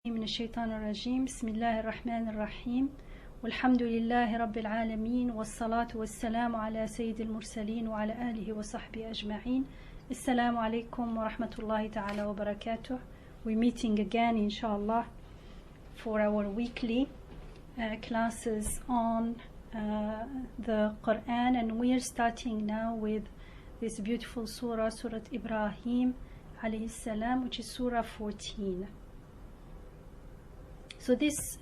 من الشيطان الرجيم بسم الله الرحمن الرحيم والحمد لله رب العالمين والصلاة والسلام على سيد المرسلين وعلى آله وصحبه أجمعين. السلام عليكم ورحمة الله تعالى وبركاته. We're meeting again inshallah for our weekly classes on the Quran, and we're starting now with this beautiful surah, Surah Ibrahim alayhi salam, which is Surah 14. So this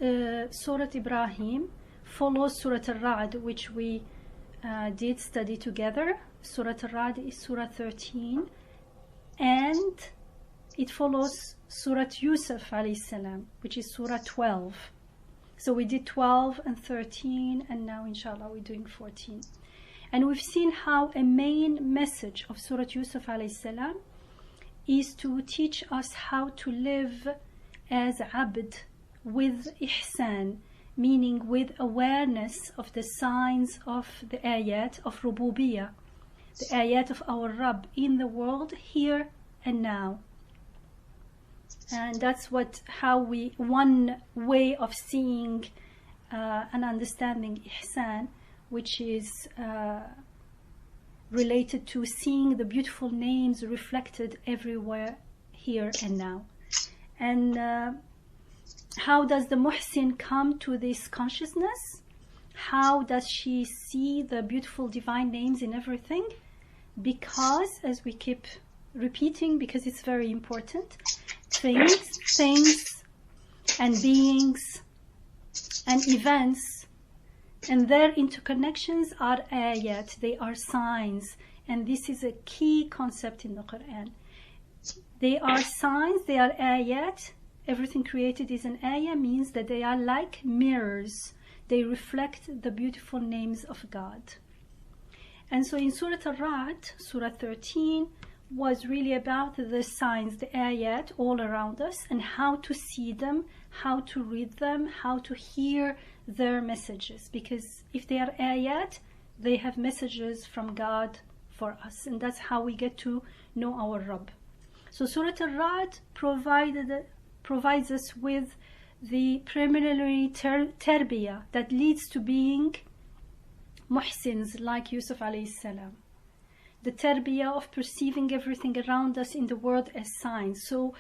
Surah Ibrahim follows Surah Al-Ra'd, which we did study together. Surah Al-Ra'd is Surah 13, and it follows Surah Yusuf alayhi salam, which is Surah 12. So we did 12 and 13, and now inshallah we're doing 14. And we've seen how a main message of Surah Yusuf alayhi salam is to teach us how to live as abd, with ihsan, meaning with awareness of the signs of the ayat of rububiyyah, the ayat of our Rabb in the world here and now. And that's one way of seeing and understanding ihsan, which is related to seeing the beautiful names reflected everywhere here and now. And how does the muhsin come to this consciousness? How does she see the beautiful divine names in everything? Because, as we keep repeating, because it's very important, things and beings and events and their interconnections are ayat, they are signs, and this is a key concept in the Quran. They are signs, they are ayat. Everything created is an ayah, means that they are like mirrors. They reflect the beautiful names of God. And so in Surah Al-Ra'd, Surah 13, was really about the signs, the ayat all around us, and how to see them, how to read them, how to hear their messages. Because if they are ayat, they have messages from God for us. And that's how we get to know our Rabb. So Surah Al-Ra'd provides us with the preliminary tarbiyah that leads to being muhsins like Yusuf alayhi salam. The tarbiyah of perceiving everything around us in the world as signs. So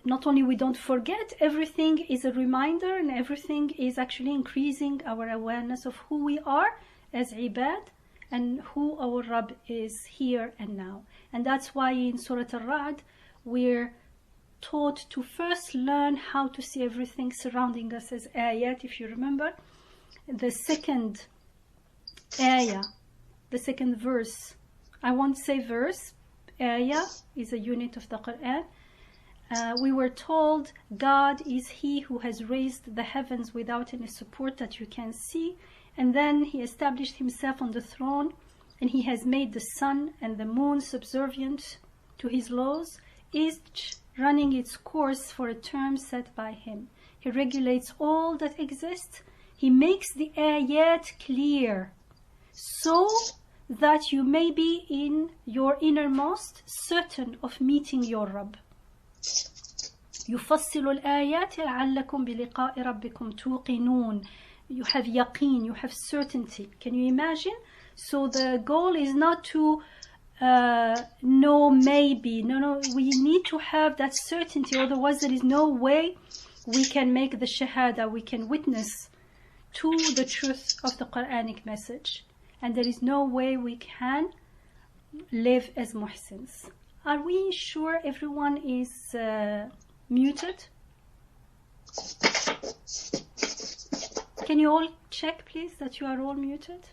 not only we don't forget, everything is a reminder, and everything is actually increasing our awareness of who we are as ibad and who our Rabb is here and now. And that's why in Surah Al-Ra'd we're taught to first learn how to see everything surrounding us as ayat. If you remember, the second ayah, the second verse, I won't say verse, ayah is a unit of the Quran. We were told God is He who has raised the heavens without any support that you can see, and then He established Himself on the throne, and He has made the sun and the moon subservient to His laws, each running its course for a term set by Him. He regulates all that exists. He makes the ayat clear so that you may be in your innermost certain of meeting your Rabb. يُفَصِّلُ الْآيَاتِ لَعَلَّكُمْ بِلِقَاءِ رَبِّكُمْ تُوقِنُونَ. You have yaqeen, you have certainty. Can you imagine? So the goal is not to no, maybe. No, we need to have that certainty, otherwise there is no way we can make the shahada, we can witness to the truth of the Quranic message, and there is no way we can live as muhsins. Are we sure everyone is muted? Can you all check please that you are all muted?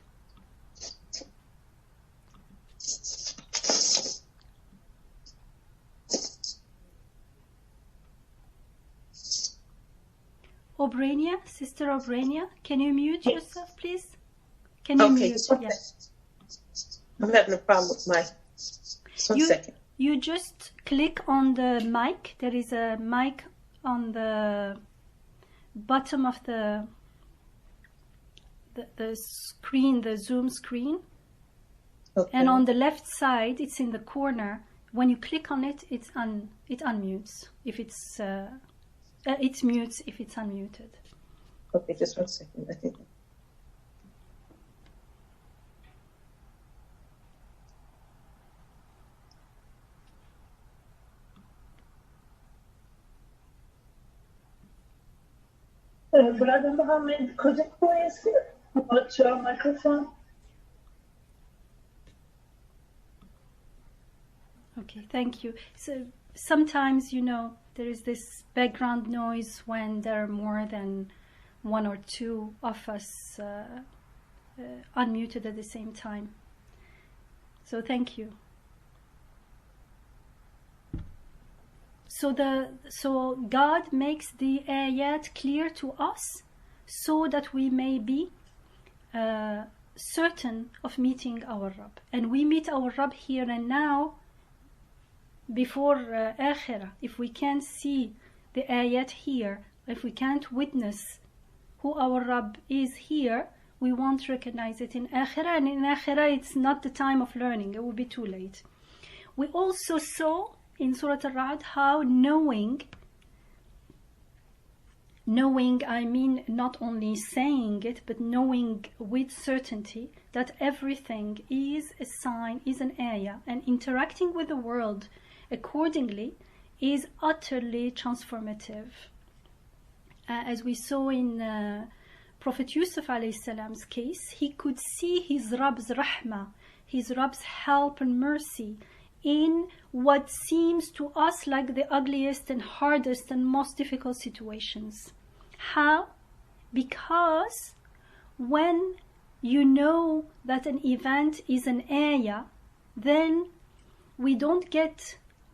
Obrania, Sister Obrania, can you mute yourself, please? Can you mute? Okay. Yes. I'm having a problem with my. One second. You just click on the mic. There is a mic on the bottom of the screen, the Zoom screen. Okay. And on the left side, it's in the corner. When you click on it, it unmutes. If it's It mutes if it's unmuted. Okay, just 1 second. I think. Brother Mohammed, could you please watch your microphone? Okay, thank you. So sometimes, you know, there is this background noise when there are more than one or two of us unmuted at the same time. So thank you. So God makes the ayat clear to us so that we may be certain of meeting our Rabb. And we meet our Rabb here and now before Akhirah. If we can't see the ayat here, if we can't witness who our Rabb is here, we won't recognize it in Akhirah. And in Akhirah, it's not the time of learning. It will be too late. We also saw in Surah Al-Ra'd how knowing, I mean not only saying it, but knowing with certainty that everything is a sign, is an ayah, and interacting with the world accordingly is utterly transformative. As we saw in Prophet Yusuf alayhi salam's case, he could see his Rabb's rahmah, his Rabb's help and mercy in what seems to us like the ugliest and hardest and most difficult situations. How? Because when you know that an event is an ayah, then we don't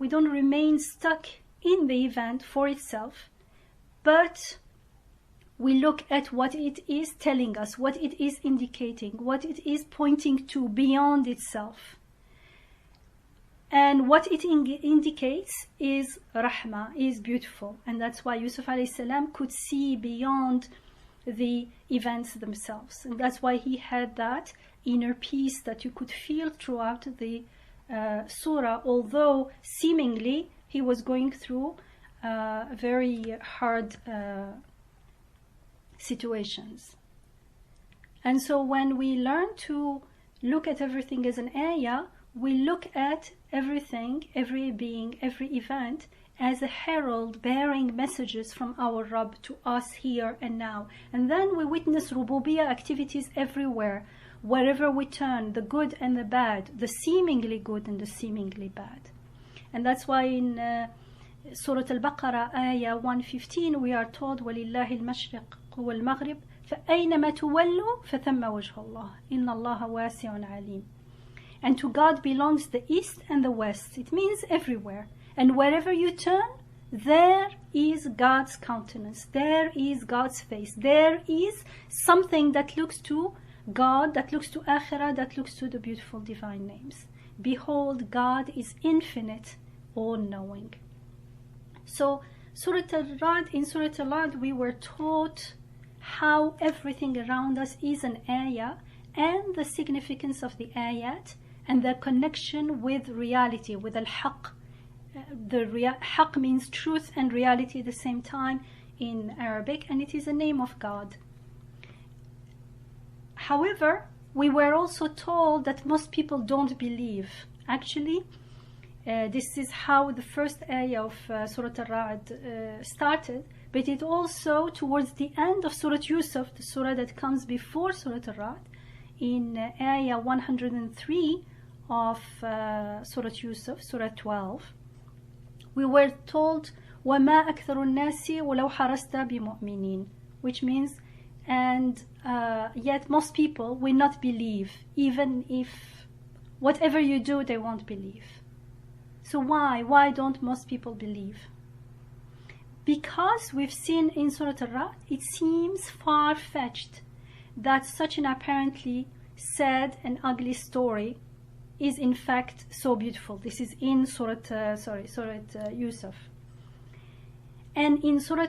remain stuck in the event for itself, but we look at what it is telling us, what it is indicating, what it is pointing to beyond itself. And what it indicates is rahmah, is beautiful. And that's why Yusuf alayhi salam could see beyond the events themselves. And that's why he had that inner peace that you could feel throughout the surah, although seemingly he was going through very hard situations. And so when we learn to look at everything as an ayah, we look at everything, every being, every event as a herald bearing messages from our Rabb to us here and now. And then we witness rububiyyah activities everywhere, wherever we turn, the good and the bad, the seemingly good and the seemingly bad. And that's why in Surah Al-Baqarah, ayah 115, we are told, وَلِلَّهِ الْمَشْرِقُ وَالْمَغْرِبُ فَأَيْنَمَا تُوَلُّوا فَثَمَّ وَجْهُ اللَّهِ إِنَّ اللَّهَ وَاسِعٌ عَلِيمٌ. And to God belongs the east and the west. It means everywhere. And wherever you turn, there is God's countenance. There is God's face. There is something that looks to God, that looks to Akhirah, that looks to the beautiful divine names. Behold, God is infinite, all-knowing. So in Surah Al-Ra'd, we were taught how everything around us is an ayah and the significance of the ayat and their connection with reality, with al-haq. Haq means truth and reality at the same time in Arabic, and it is a name of God. However, we were also told that most people don't believe. Actually, this is how the first ayah of Surah Al-Ra'd started, but it also, towards the end of Surah Yusuf, the surah that comes before Surah Al-Ra'd, in ayah 103 of Surah Yusuf, Surah 12, we were told, وَمَا أَكْثَرُ النَّاسِ وَلَوْ حَرَسْتَ بِمُؤْمِنِينَ, which means, and yet most people will not believe, even if whatever you do, they won't believe. So why? Why don't most people believe? Because we've seen in Surah Al-Ra'd, it seems far-fetched that such an apparently sad and ugly story is in fact so beautiful. This is in Surah Yusuf. And in Surah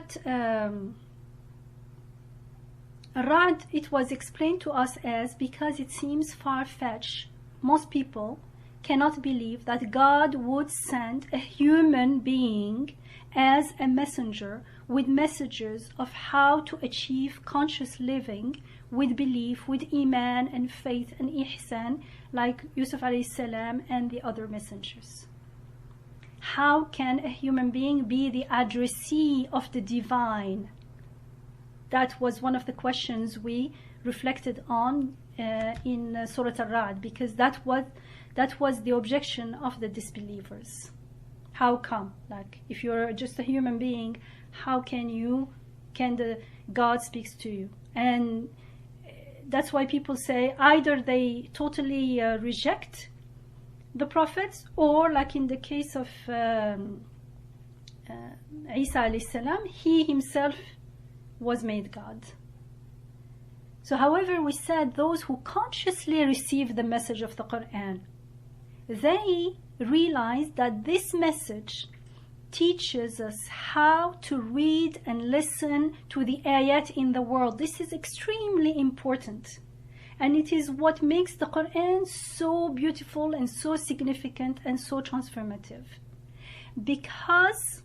Ra'd, it was explained to us as, because it seems far-fetched, most people cannot believe that God would send a human being as a messenger with messages of how to achieve conscious living with belief, with iman and faith and ihsan, like Yusuf alayhi salam and the other messengers. How can a human being be the addressee of the divine? That was one of the questions we reflected on in Surah Ar-Ra'd, because that was the objection of the disbelievers. How come? Like, if you're just a human being, how can the God speaks to you? And that's why people say either they totally reject the prophets, or like in the case of Isa alayhi salam, he himself was made God. So however, we said those who consciously receive the message of the Quran, they realize that this message teaches us how to read and listen to the ayat in the world. This is extremely important. And it is what makes the Quran so beautiful and so significant and so transformative. Because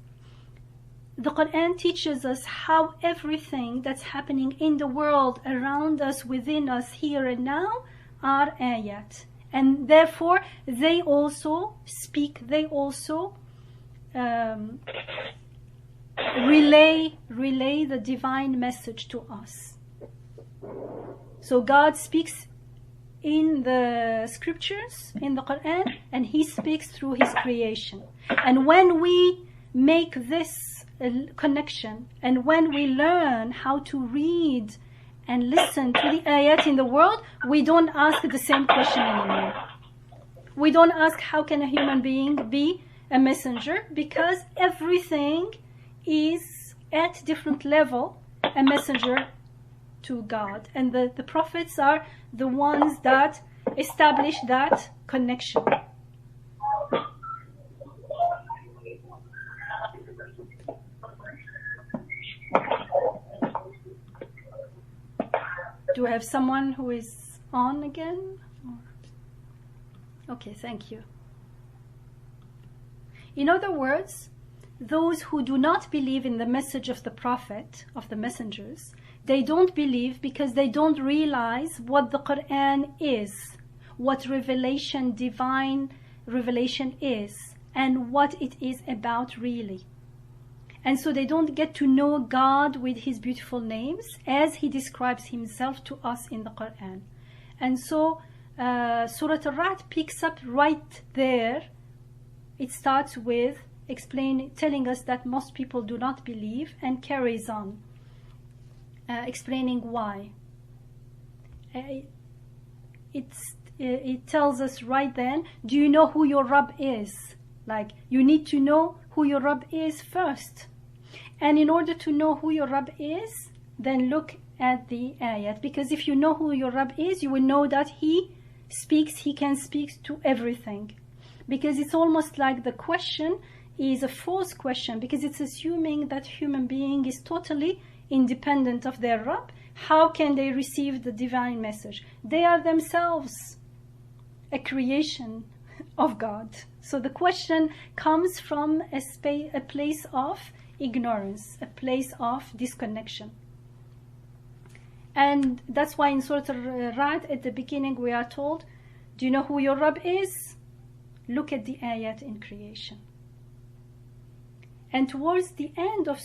the Quran teaches us how everything that's happening in the world, around us, within us, here and now, are ayat. And therefore, they also speak, they also relay the divine message to us. So God speaks in the scriptures, in the Quran, and He speaks through His creation. And when we make this connection, and when we learn how to read and listen to the ayat in the world, we don't ask the same question anymore. We don't ask how can a human being be a messenger, because everything is at different level a messenger to God, and the prophets are the ones that establish that connection. Do we have someone who is on again? Okay, thank you. In other words, those who do not believe in the message of the prophet, of the messengers, they don't believe because they don't realize what the Quran is, what revelation, divine revelation is, and what it is about really. And so they don't get to know God with His beautiful names as He describes Himself to us in the Quran. And so Surah Ar-Ra'd picks up right there. It starts with telling us that most people do not believe, and carries on explaining why. It tells us right then, do you know who your Rabb is? Like, you need to know who your Rabb is first. And in order to know who your Rabb is, then look at the ayat. Because if you know who your Rabb is, you will know that He can speak to everything. Because it's almost like the question is a false question, because it's assuming that human being is totally independent of their Rabb. How can they receive the divine message? They are themselves a creation of God. So the question comes from a place of ignorance, a place of disconnection. And that's why in Surah Ar-Ra'd at the beginning we are told, do you know who your Rabb is? Look at the ayat in creation. And towards the end of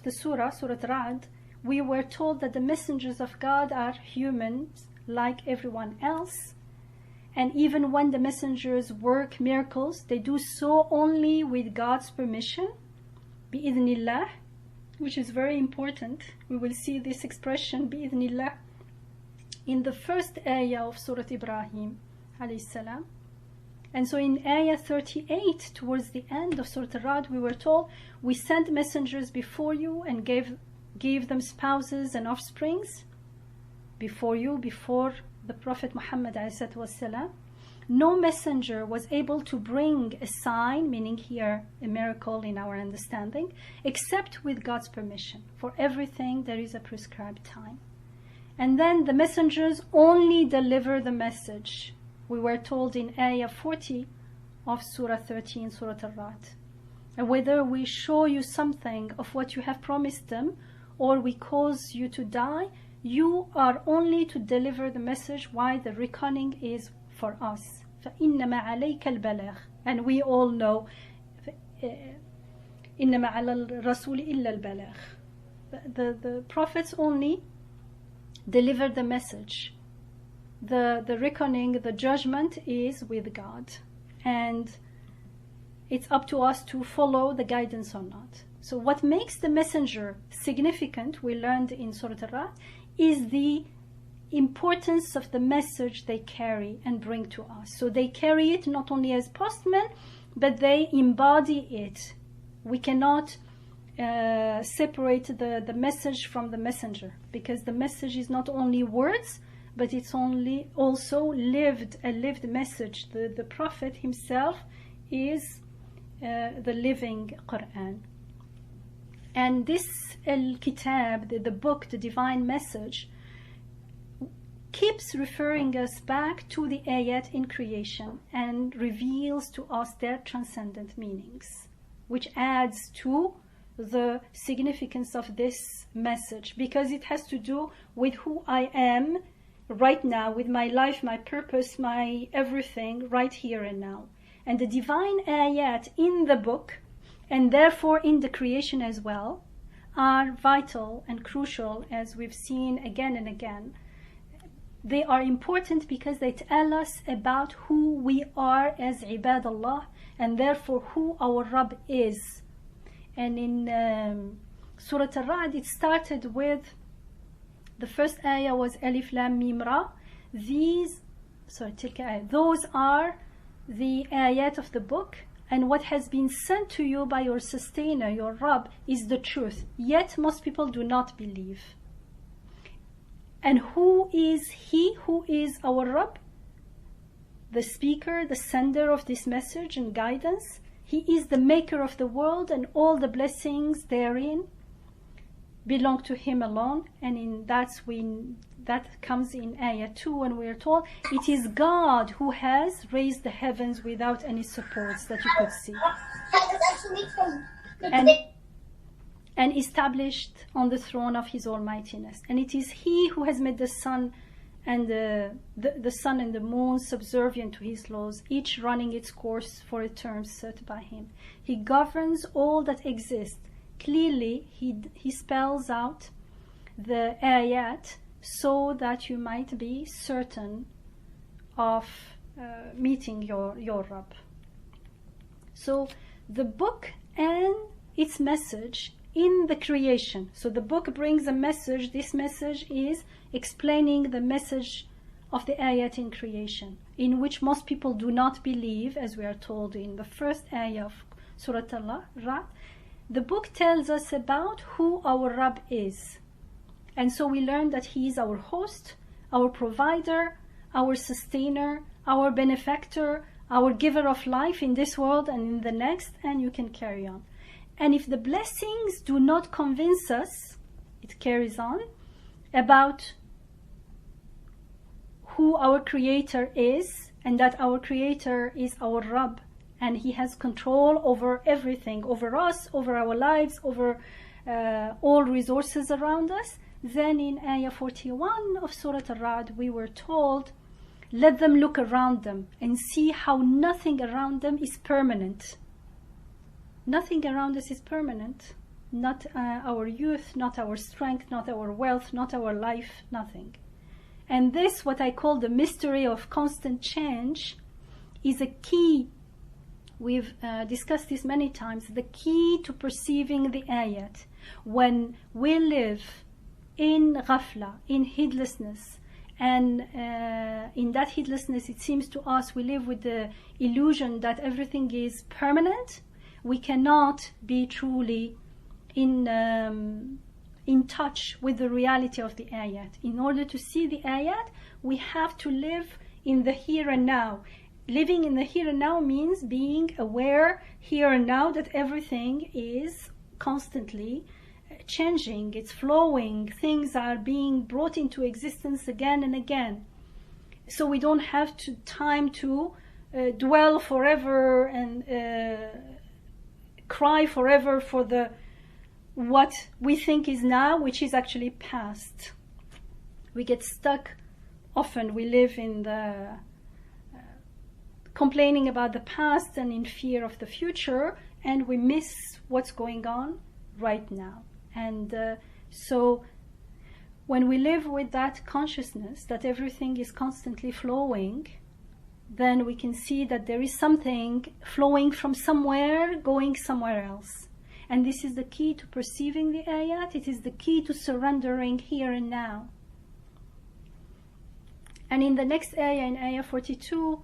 the Surah Ar-Ra'd, we were told that the messengers of God are humans like everyone else. And even when the messengers work miracles, they do so only with God's permission, bi'idhnillah, which is very important. We will see this expression, bi'idhnillah, in the first ayah of Surah Ibrahim, alayhi salam. And so in ayah 38, towards the end of Surah Ar-Ra'd, we were told, we sent messengers before you and gave them spouses and offsprings before the Prophet Muhammad ﷺ. No messenger was able to bring a sign, meaning here a miracle in our understanding, except with God's permission. For everything there is a prescribed time. And then the messengers only deliver the message. We were told in ayah 40 of Surah 13, Surah Ar-Ra'd. whether we show you something of what you have promised them or we cause you to die, you are only to deliver the message. Why? The reckoning is for us. فَإِنَّمَا عَلَيْكَ الْبَلَاغِ. And we all know إِنَّمَا عَلَى الرَّسُولِ إِلَّا الْبَلَاغِ. The prophets only deliver the message. The reckoning, the judgment is with God. And it's up to us to follow the guidance or not. So what makes the messenger significant, we learned in Surah Al-Ra'd, is the importance of the message they carry and bring to us. So they carry it not only as postmen, but they embody it. We cannot separate the message from the messenger, because the message is not only words, but it's also a lived message. The Prophet himself is the living Quran. And this Al-Kitab, the book, the divine message, keeps referring us back to the ayat in creation and reveals to us their transcendent meanings, which adds to the significance of this message, because it has to do with who I am right now, with my life, my purpose, my everything right here and now. And the divine ayat in the book, and therefore in the creation as well, are vital and crucial, as we've seen again and again. They are important because they tell us about who we are as Ibadallah, and therefore who our Rabb is. And in Surah Al-Ra'd, it started with, the first ayah was Alif Lam Mim Ra. Those are the ayat of the book, and what has been sent to you by your sustainer, your Rabb, is the truth. Yet most people do not believe. And who is he? Who is our Rabb? The speaker, the sender of this message and guidance. He is the maker of the world, and all the blessings therein belong to him alone. And that comes in ayah 2, when we are told it is God who has raised the heavens without any supports that you could see, and established on the throne of his almightiness. And it is he who has made the sun and the sun and the moon subservient to his laws, each running its course for a term set by him. He governs all that exists. Clearly he spells out the ayat so that you might be certain of meeting your Rabb. So the book and its message in the creation. So the book brings a message. This message is explaining the message of the ayat in creation, in which most people do not believe, as we are told in the first ayah of Surah Al-Ra'd. The book tells us about who our Rabb is. And so we learn that he is our host, our provider, our sustainer, our benefactor, our giver of life in this world and in the next, and you can carry on. And if the blessings do not convince us, it carries on, about who our Creator is, and that our Creator is our Rabb, and he has control over everything, over us, over our lives, over all resources around us, then in ayah 41 of Surah Al-Ra'd we were told, let them look around them and see how nothing around them is permanent. Nothing around us is permanent. Not our youth, not our strength, not our wealth, not our life, nothing. And this, what I call the mystery of constant change, is a key. We've discussed this many times. The key to perceiving the ayat. When we live in ghafla, in heedlessness, and in that heedlessness, it seems to us we live with the illusion that everything is permanent. We cannot be truly in touch with the reality of the ayat. In order to see the ayat, we have to live in the here and now. Living in the here and now means being aware here and now that everything is constantly changing, it's flowing, things are being brought into existence again and again. So we don't have time to dwell forever and cry forever for the what we think is now, which is actually past. We get stuck. Often we live in the complaining about the past and in fear of the future, and we miss what's going on right now. And so when we live with that consciousness that everything is constantly flowing, then we can see that there is something flowing from somewhere going somewhere else. And this is the key to perceiving the ayat. It is the key to surrendering here and now. And in the next ayah, in ayah 42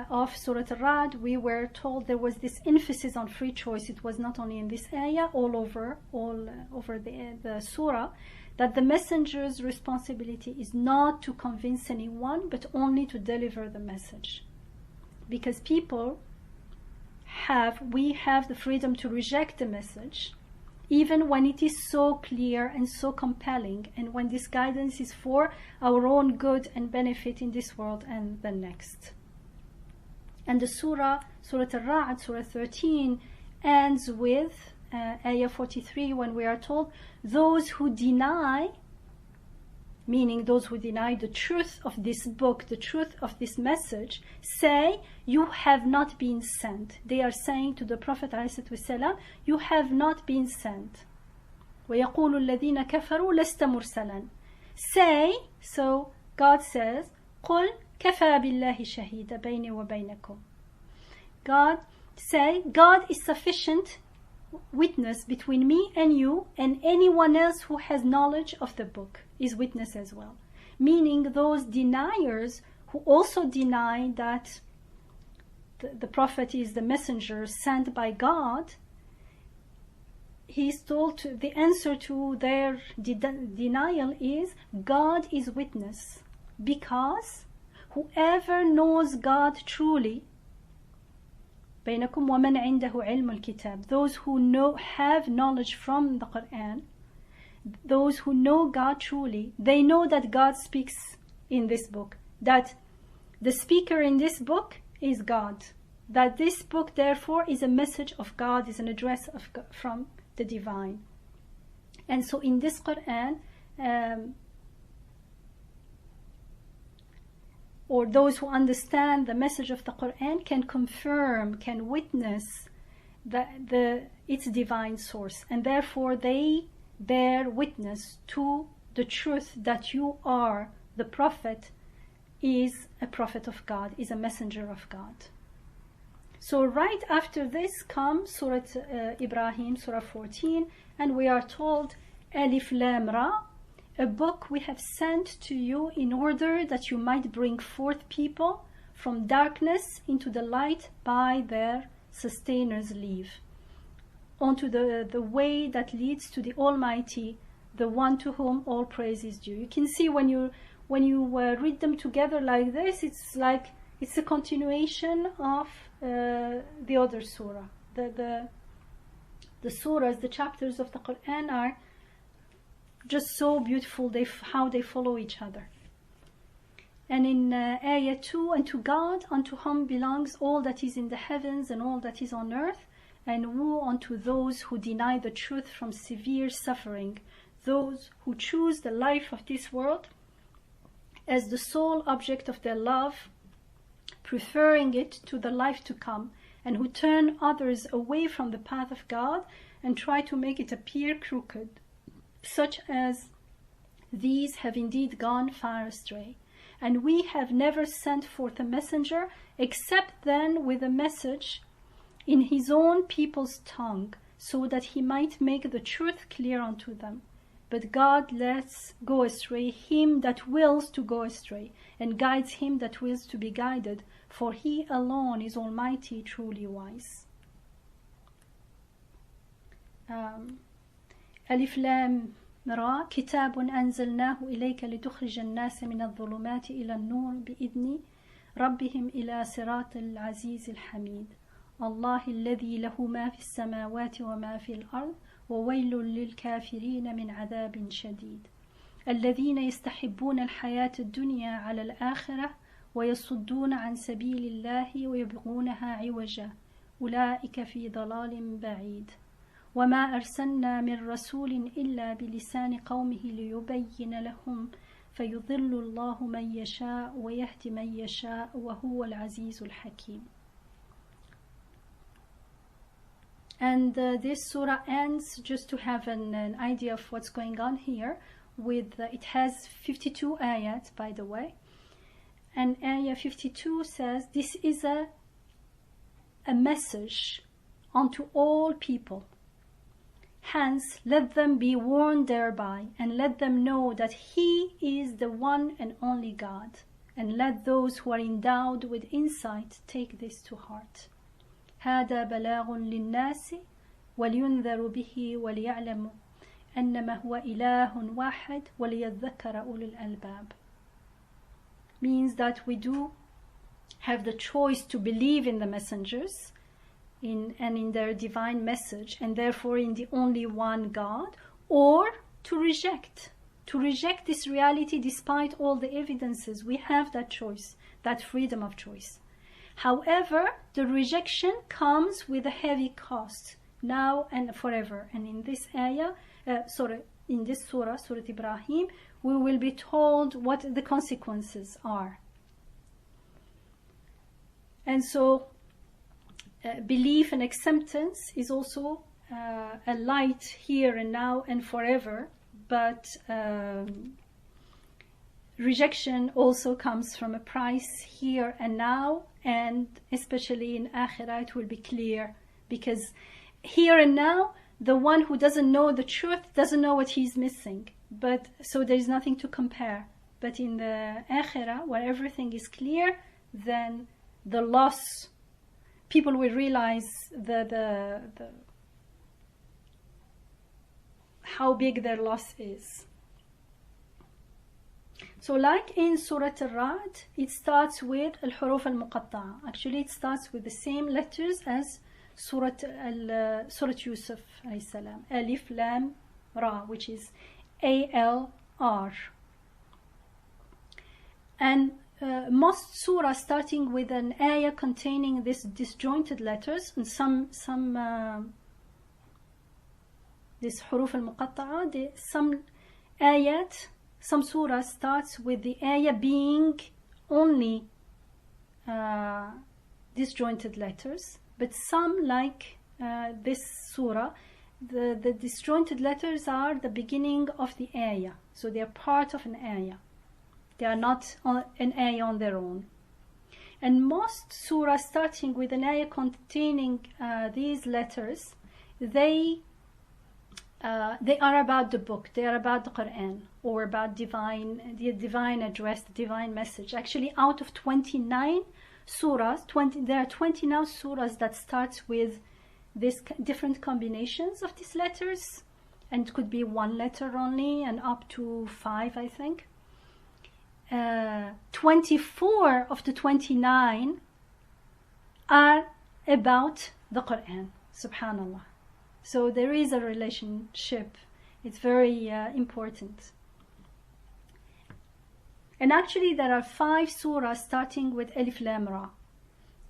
of Surah Al-Ra'd, we were told there was this emphasis on free choice. It was not only in this ayah, all over the surah, that the messenger's responsibility is not to convince anyone, but only to deliver the message. Because we have the freedom to reject the message, even when it is so clear and so compelling, and when this guidance is for our own good and benefit in this world and the next. And the Surah Al-Ra'd, Surah 13, ends with ayah 43, when we are told, those who deny, meaning those who deny the truth of this book, the truth of this message, say, you have not been sent. They are saying to the Prophet ﷺ, you have not been sent. وَيَقُولُ الَّذِينَ كَفَرُوا لَسْتَ مُرْسَلًا. Say, so God says, قُلْ كَفَى بِاللَّهِ شَهِيدًا بَيْنِي وَبَيْنَكُمْ. God say, God is sufficient witness between me and you, and anyone else who has knowledge of the book is witness as well. Meaning those deniers who also deny that the Prophet is the messenger sent by God, he is told the answer to their denial is, God is witness, because whoever knows God truly, بينكم ومن عنده علم الكتاب, those who have knowledge from the Quran, those who know God truly, they know that God speaks in this book, that the speaker in this book is God, that this book therefore is a message of God, is an address of God, from the divine. And so in this Quran, or those who understand the message of the Quran can confirm, can witness its divine source, and therefore they bear witness to the truth that you are, the Prophet is a prophet of God, is a messenger of God. So right after this comes Surah Ibrahim, Surah 14, and we are told, Alif Lam Ra, a book we have sent to you in order that you might bring forth people from darkness into the light by their sustainers' leave, onto the way that leads to the Almighty, the one to whom all praise is due. You can see when you read them together like this, it's like it's a continuation of the other surah. The surahs, the chapters of the Quran are just so beautiful, how they follow each other. And in ayah 2, and to God, unto whom belongs all that is in the heavens and all that is on earth, and woe unto those who deny the truth from severe suffering, those who choose the life of this world as the sole object of their love, preferring it to the life to come, and who turn others away from the path of God and try to make it appear crooked. Such as these have indeed gone far astray, and we have never sent forth a messenger except then with a message in his own people's tongue, so that he might make the truth clear unto them. But God lets go astray him that wills to go astray, and guides him that wills to be guided, for he alone is almighty, truly wise. ألف لام را كتاب أنزلناه إليك لتخرج الناس من الظلمات إلى النور بإذن ربهم إلى صراط العزيز الحميد الله الذي له ما في السماوات وما في الأرض وويل للكافرين من عذاب شديد الذين يستحبون الحياة الدنيا على الآخرة ويصدون عن سبيل الله ويبغونها عوجا أولئك في ضلال بعيد وما أرسلنا من رسول إلا بلسان قومه ليبين لهم فيضل الله من يشاء ويهدي من يشاء وهو العزيز الحكيم. And this surah ends, just to have an idea of what's going on here, with it has 52 ayat, by the way. And ayah 52 says, this is a message unto all people. Hence, let them be warned thereby, and let them know that He is the one and only God. And let those who are endowed with insight take this to heart. هذا بلاغ للناس ولينذروا به وليعلموا أنما هو إله واحد وليذكر أولو الألباب. Means that we do have the choice to believe in the messengers and in their divine message, and therefore in the only one God, or to reject this reality despite all the evidences. We have that choice, that freedom of choice. However, the rejection comes with a heavy cost, now and forever. And in this ayah, in this surah, Surah Ibrahim, we will be told what the consequences are. And so, belief and acceptance is also a light here and now and forever, but rejection also comes from a price here and now, and especially in Akhirah it will be clear, because here and now the one who doesn't know the truth doesn't know what he's missing, but so there is nothing to compare. But in the Akhirah, where everything is clear, then the loss, people will realize the how big their loss is. So like in Surah Al-Ra'd, it starts with Al-Huruf Al-Muqatta'a. Actually, it starts with the same letters as Surah Yusuf alayhi salam. Alif, Lam, Ra, which is A-L-R. And most surahs starting with an ayah containing these disjointed letters, and some this Huruf Al-Muqatta'a, some ayat, some surah starts with the ayah being only disjointed letters, but some, like this surah, the disjointed letters are the beginning of the ayah, so they are part of an ayah. They are not an ayah on their own. And most surahs starting with an ayah containing these letters, they are about the book, they are about the Quran, or about the divine address, the divine message. Actually, out of 29 surahs, there are 29 surahs that starts with these different combinations of these letters, and it could be one letter only, and up to 5, I think. 24 of the 29 are about the Quran, subhanallah. So there is a relationship. It's very important. And actually there are 5 surahs starting with Alif Lam Ra.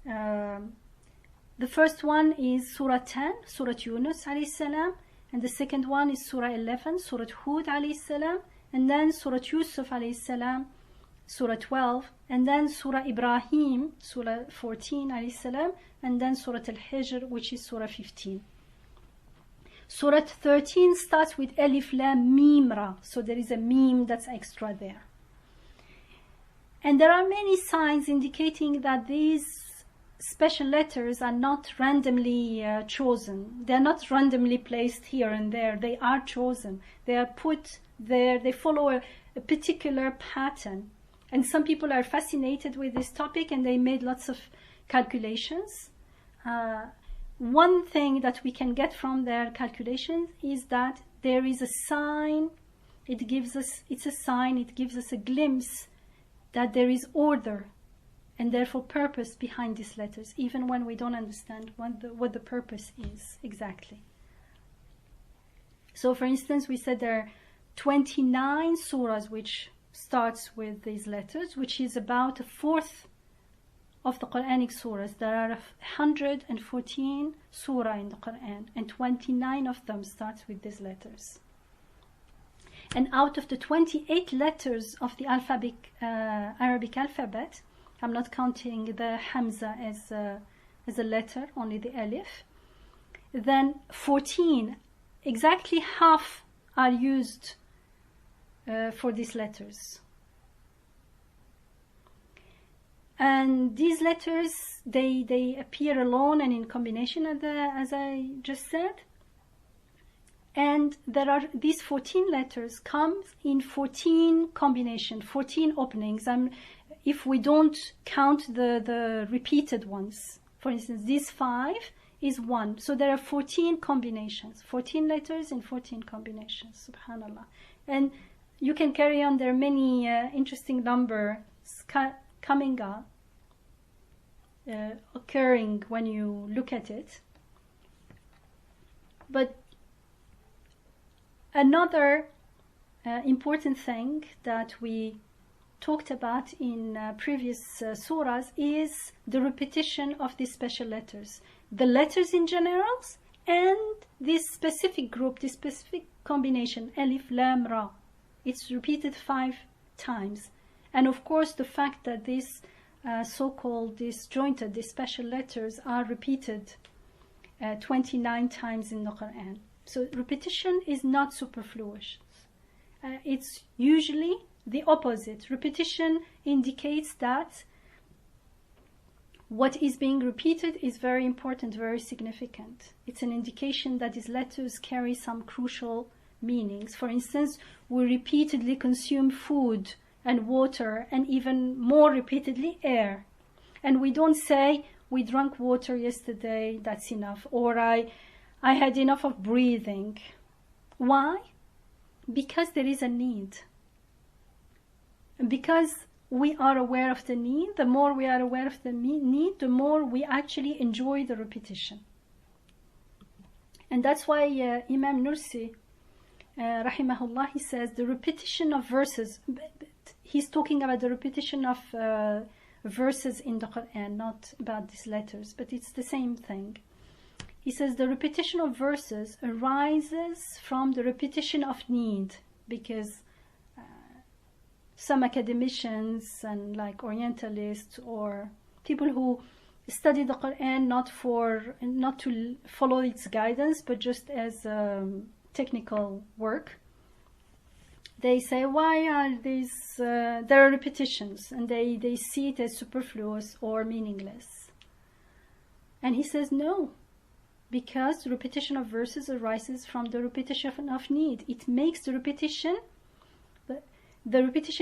The first one is Surah 10, Surah Yunus alayhi salam, and the second one is Surah 11, Surah Hud alayhi salam, and then Surah Yusuf alayhi salam, Surah 12, and then Surah Ibrahim, Surah 14 alayhi salam, and then Surah Al-Hijr, which is Surah 15. Surah 13 starts with Alif Lam Mim Ra, so there is a meme that's extra there. And there are many signs indicating that these special letters are not randomly chosen. They are not randomly placed here and there. They are chosen. They are put there. They follow a particular pattern. And some people are fascinated with this topic, and they made lots of calculations. One thing that we can get from their calculations is that there is a sign. It's a sign. It gives us a glimpse that there is order and therefore purpose behind these letters, even when we don't understand what the purpose is exactly. So for instance, we said there are 29 surahs which starts with these letters, which is about a fourth of the Quranic surahs. There are 114 surah in the Quran, and 29 of them starts with these letters. And out of the 28 letters of the Arabic alphabet, I'm not counting the Hamza as a letter, only the Alif, then 14, exactly half are used for these letters. And these letters, they appear alone and in combination, as I just said. And there are these 14 letters come in 14 combinations, 14 openings. If we don't count the repeated ones, for instance, this 5 is 1. So there are 14 combinations, 14 letters in 14 combinations, subhanallah. And you can carry on, there are many interesting numbers coming up, occurring when you look at it. But another important thing that we talked about in previous surahs is the repetition of these special letters. The letters in general and this specific group, this specific combination, Alif, Lam, Ra. It's repeated 5 times. And of course the fact that these so-called disjointed, these special letters are repeated 29 times in the Quran. So repetition is not superfluous. It's usually the opposite. Repetition indicates that what is being repeated is very important, very significant. It's an indication that these letters carry some crucial meanings. For instance, we repeatedly consume food and water, and even more repeatedly air. And we don't say, we drank water yesterday, that's enough, or I had enough of breathing. Why? Because there is a need. And because we are aware of the need, the more we are aware of the need, the more we actually enjoy the repetition. And that's why Imam Nursi, rahimahullah, he says the repetition of verses, he's talking about the repetition of verses in the Quran, not about these letters, but it's the same thing. He says the repetition of verses arises from the repetition of need, because some academicians and like Orientalists or people who study the Quran not to follow its guidance, but just as technical work, they say, why are these there are repetitions, and they see it as superfluous or meaningless. And he says no, because the repetition of verses arises from the repetition of need. It makes the repetition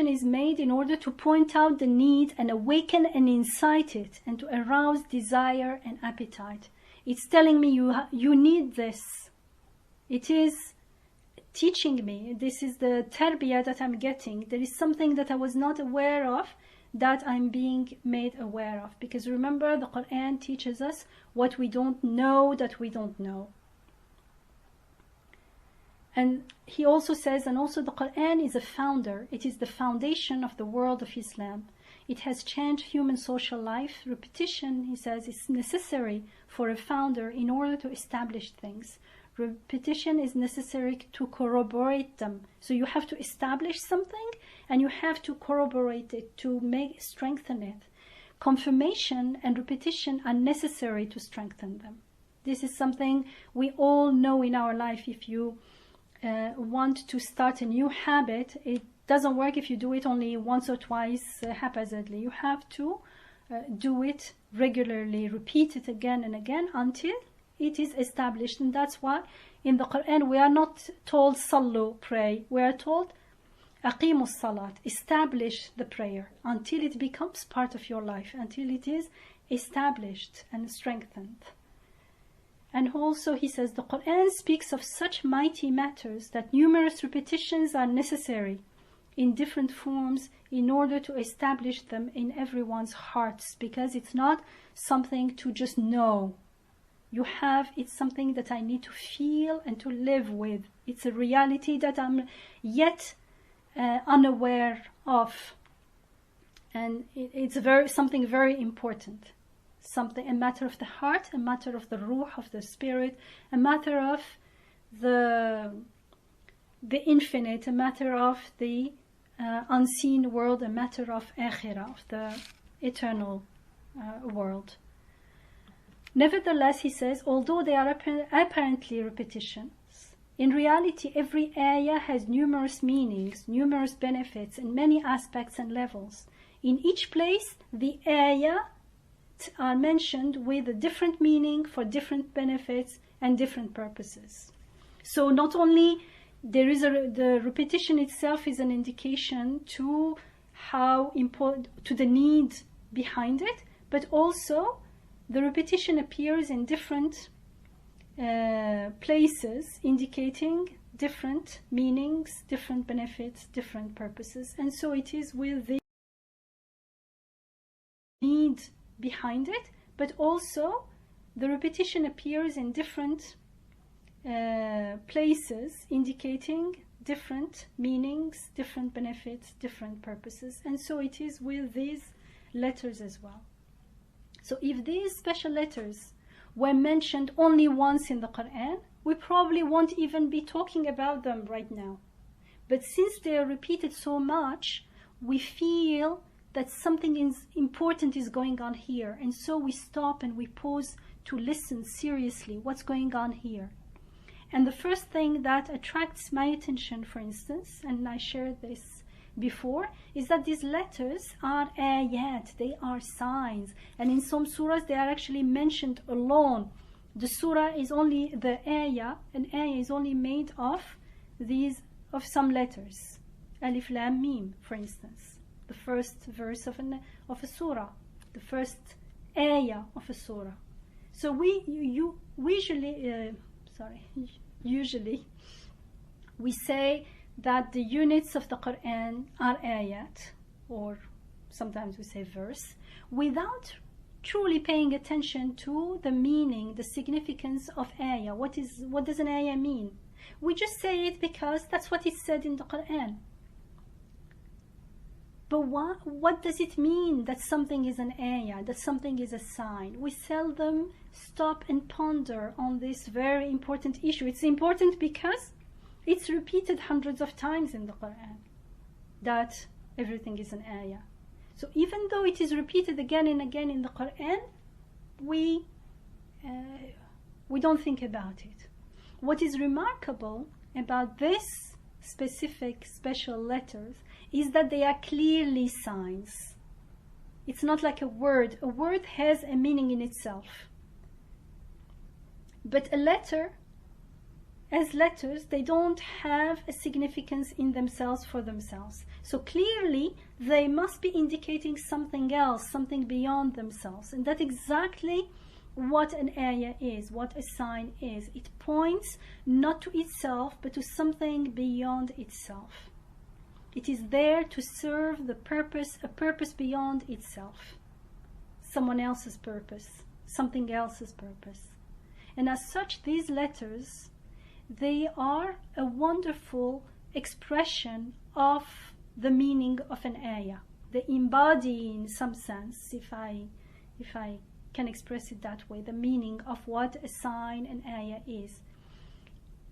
is made in order to point out the need and awaken and incite it, and to arouse desire and appetite. It's telling me you need this. It is teaching me. This is the tarbiyah that I'm getting. There is something that I was not aware of that I'm being made aware of. Because remember, the Quran teaches us what we don't know that we don't know. And he also says, and also the Quran is a founder. It is the foundation of the world of Islam. It has changed human social life. Repetition, he says, is necessary for a founder in order to establish things. Repetition is necessary to corroborate them. So you have to establish something and you have to corroborate it, to strengthen it. Confirmation and repetition are necessary to strengthen them. This is something we all know in our life. If you want to start a new habit, it doesn't work if you do it only once or twice haphazardly. You have to do it regularly, repeat it again and again until it is established. And that's why in the Quran we are not told sallu, pray. We are told aqimus salat, establish the prayer until it becomes part of your life, until it is established and strengthened. And also he says the Quran speaks of such mighty matters that numerous repetitions are necessary in different forms in order to establish them in everyone's hearts, because it's not something to just know. It's something that I need to feel and to live with. It's a reality that I'm yet unaware of. And it's something very important, a matter of the heart, a matter of the ruh, of the spirit, a matter of the infinite, a matter of the unseen world, a matter of akhirah, of the eternal world. Nevertheless, he says, although they are apparently repetitions, in reality every ayah has numerous meanings, numerous benefits, and many aspects and levels. In each place, the ayah are mentioned with a different meaning for different benefits and different purposes. So not only there is the repetition itself is an indication to how important, to the need behind it, but also the repetition appears in different places, indicating different meanings, different benefits, different purposes. And so it is with the need behind it, but also the repetition appears in different places, indicating different meanings, different benefits, different purposes. And so it is with these letters as well. So if these special letters were mentioned only once in the Quran, we probably won't even be talking about them right now. But since they are repeated so much, we feel that something important is going on here. And so we stop and we pause to listen seriously what's going on here. And the first thing that attracts my attention, for instance, and I shared this before, is that these letters are ayat, they are signs. And in some surahs they are actually mentioned alone. The surah is only the ayah, an ayah is only made of some letters. Alif Lam Mim, for instance, the first verse of a surah, the first ayah of a surah. So usually we say that the units of the Quran are ayat, or sometimes we say verse, without truly paying attention to the meaning, the significance of ayah. What does an ayah mean? We just say it because that's what is said in the Quran. But what does it mean that something is an ayah, that something is a sign? We seldom stop and ponder on this very important issue. It's important because it's repeated hundreds of times in the Quran that everything is an ayah. So even though it is repeated again and again in the Quran, we don't think about it. What is remarkable about this specific special letters is that they are clearly signs. It's not like a word. A word has a meaning in itself. But a letter, as letters, they don't have a significance in themselves for themselves. So clearly they must be indicating something else, something beyond themselves. And that's exactly what an ayah is, what a sign is. It points not to itself, but to something beyond itself. It is there to serve the purpose, a purpose beyond itself. Someone else's purpose, something else's purpose. And as such, these letters, they are a wonderful expression of the meaning of an ayah. They embody, in some sense, if I can express it that way, the meaning of what a sign, an ayah is.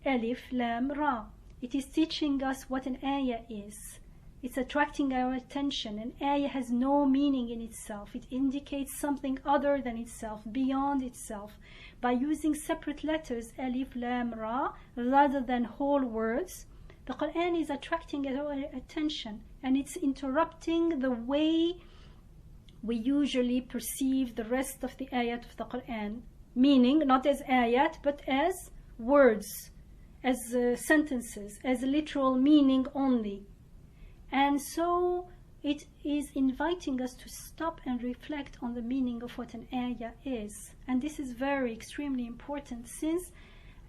Alif, Lam, Ra. It is teaching us what an ayah is. It's attracting our attention. An ayah has no meaning in itself. It indicates something other than itself, beyond itself. By using separate letters, Alif, Lam, Ra, rather than whole words, the Quran is attracting our attention, and it's interrupting the way we usually perceive the rest of the ayat of the Quran, meaning not as ayat but as words, as sentences, as literal meaning only. And so it is inviting us to stop and reflect on the meaning of what an ayah is. And this is very extremely important, since,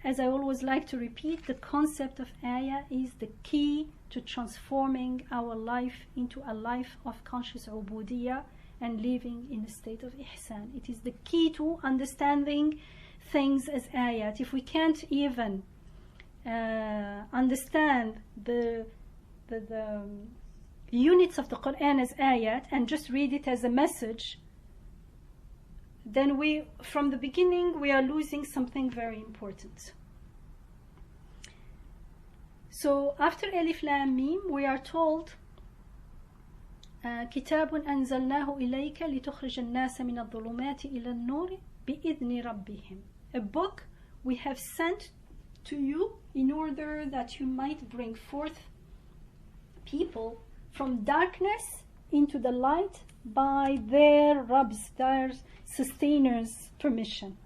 as I always like to repeat, the concept of ayah is the key to transforming our life into a life of conscious ubudiyah and living in a state of ihsan. It is the key to understanding things as ayat. If we can't even understand the units of the Quran as ayat and just read it as a message, then from the beginning, we are losing something very important. So after Alif Lam Mim, we are told, كتاب أنزلناه إليك لتخرج الناس من الظلمات إلى النور بإذن ربهم. A book we have sent to you in order that you might bring forth people from darkness into the light by their Rabb's, their sustainers' permission.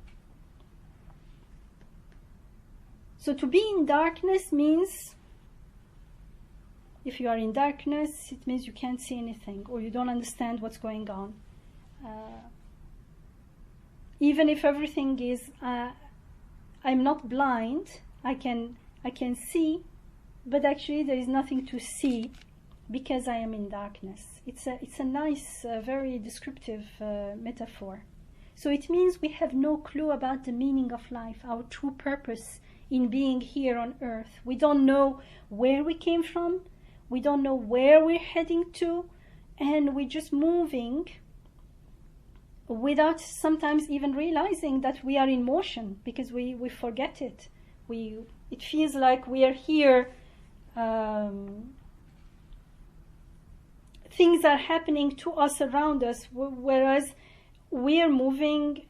So to be in darkness means, if you are in darkness, it means you can't see anything or you don't understand what's going on. Even if everything is, I'm not blind, I can see, but actually there is nothing to see because I am in darkness. It's a nice, very descriptive metaphor. So it means we have no clue about the meaning of life, our true purpose in being here on earth. We don't know where we came from, we don't know where we're heading to, and we're just moving without sometimes even realizing that we are in motion, because we forget it. It feels like we are here, things are happening to us around us, whereas we are moving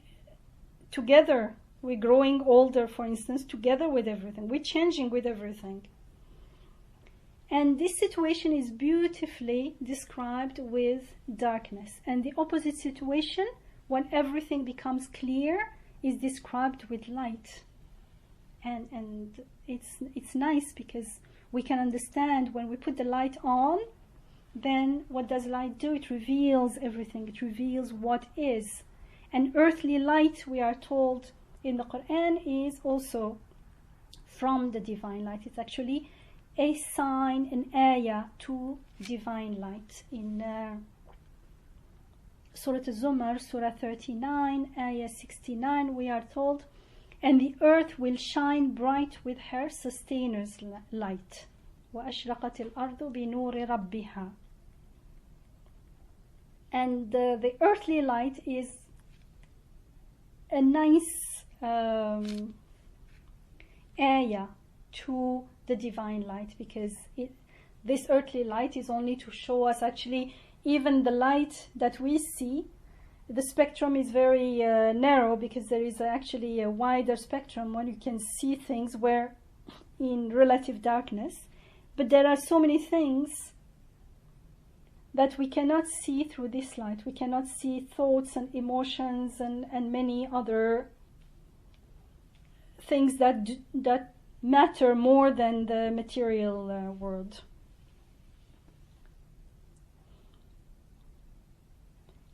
together. We're growing older, for instance, together with everything. We're changing with everything. And this situation is beautifully described with darkness. And the opposite situation, when everything becomes clear, is described with light. And it's nice because we can understand when we put the light on, then what does light do? It reveals everything. It reveals what is. And earthly light, we are told in the Quran, is also from the divine light. It's actually a sign, an ayah to divine light. In Surah Al-Zumar, Surah 39, ayah 69, we are told, and the earth will shine bright with her sustainers' light. وَأَشْرَقَتِ الْأَرْضُ بِنُورِ رَبِّهَا. And the earthly light is a nice ayah to the divine light, because this earthly light is only to show us, actually, even the light that we see, the spectrum is very narrow, because there is actually a wider spectrum when you can see things where in relative darkness. But there are so many things that we cannot see through this light. We cannot see thoughts and emotions and many other things that matter more than the material world.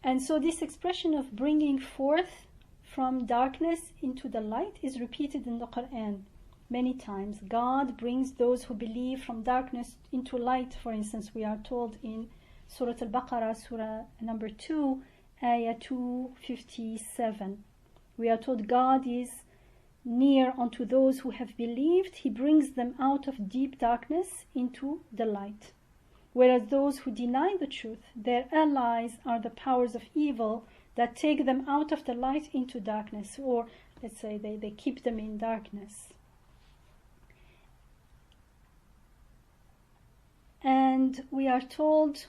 And so this expression of bringing forth from darkness into the light is repeated in the Quran many times. God brings those who believe from darkness into light. For instance, we are told in Surah Al-Baqarah, Surah number 2, ayah 257. We are told God is near unto those who have believed. He brings them out of deep darkness into the light. Whereas those who deny the truth, their allies are the powers of evil that take them out of the light into darkness, or let's say they keep them in darkness. And we are told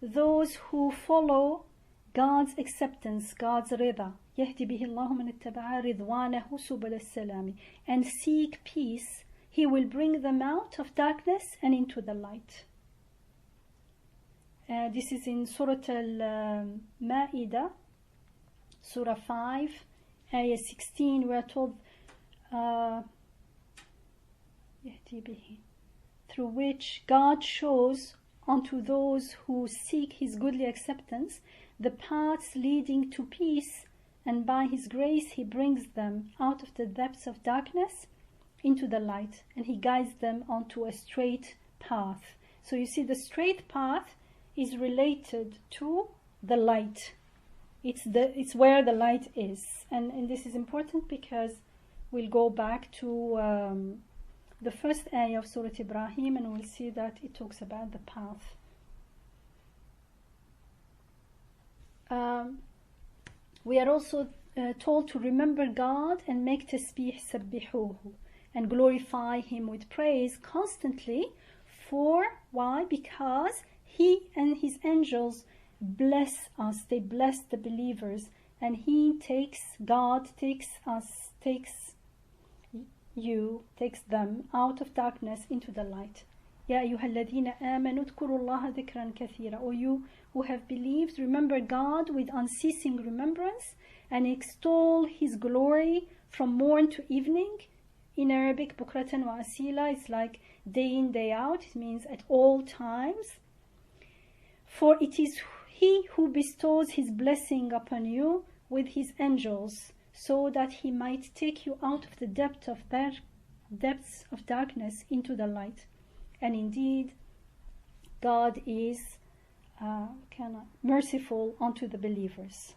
those who follow God's acceptance, God's rida, يهدي به الله من اتبع رضوانه سبل السلام, and seek peace, He will bring them out of darkness and into the light. This is in Surah Al-Ma'idah, Surah 5, ayah 16. We are told, through which God shows unto those who seek His goodly acceptance the paths leading to peace, and by His grace He brings them out of the depths of darkness into the light, and He guides them onto a straight path. So you see, the straight path is related to the light. It's where the light is, and this is important because we'll go back to the first ayah of Surah Ibrahim, and we'll see that it talks about the path we are also told to remember God and make tasbih sabbihuhu, and glorify Him with praise constantly. For why? Because He and His angels bless us, they bless the believers, and God takes them out of darkness into the light. Ya ayyuhalladhina amanu dhkurullaha dhikran kathira. O you who have believed, remember God with unceasing remembrance, and extol His glory from morn to evening. In Arabic, bukratan wa asila, it's like day in, day out. It means at all times. For it is He who bestows His blessing upon you with His angels, so that He might take you out of the depths of darkness into the light. And indeed, God is merciful unto the believers.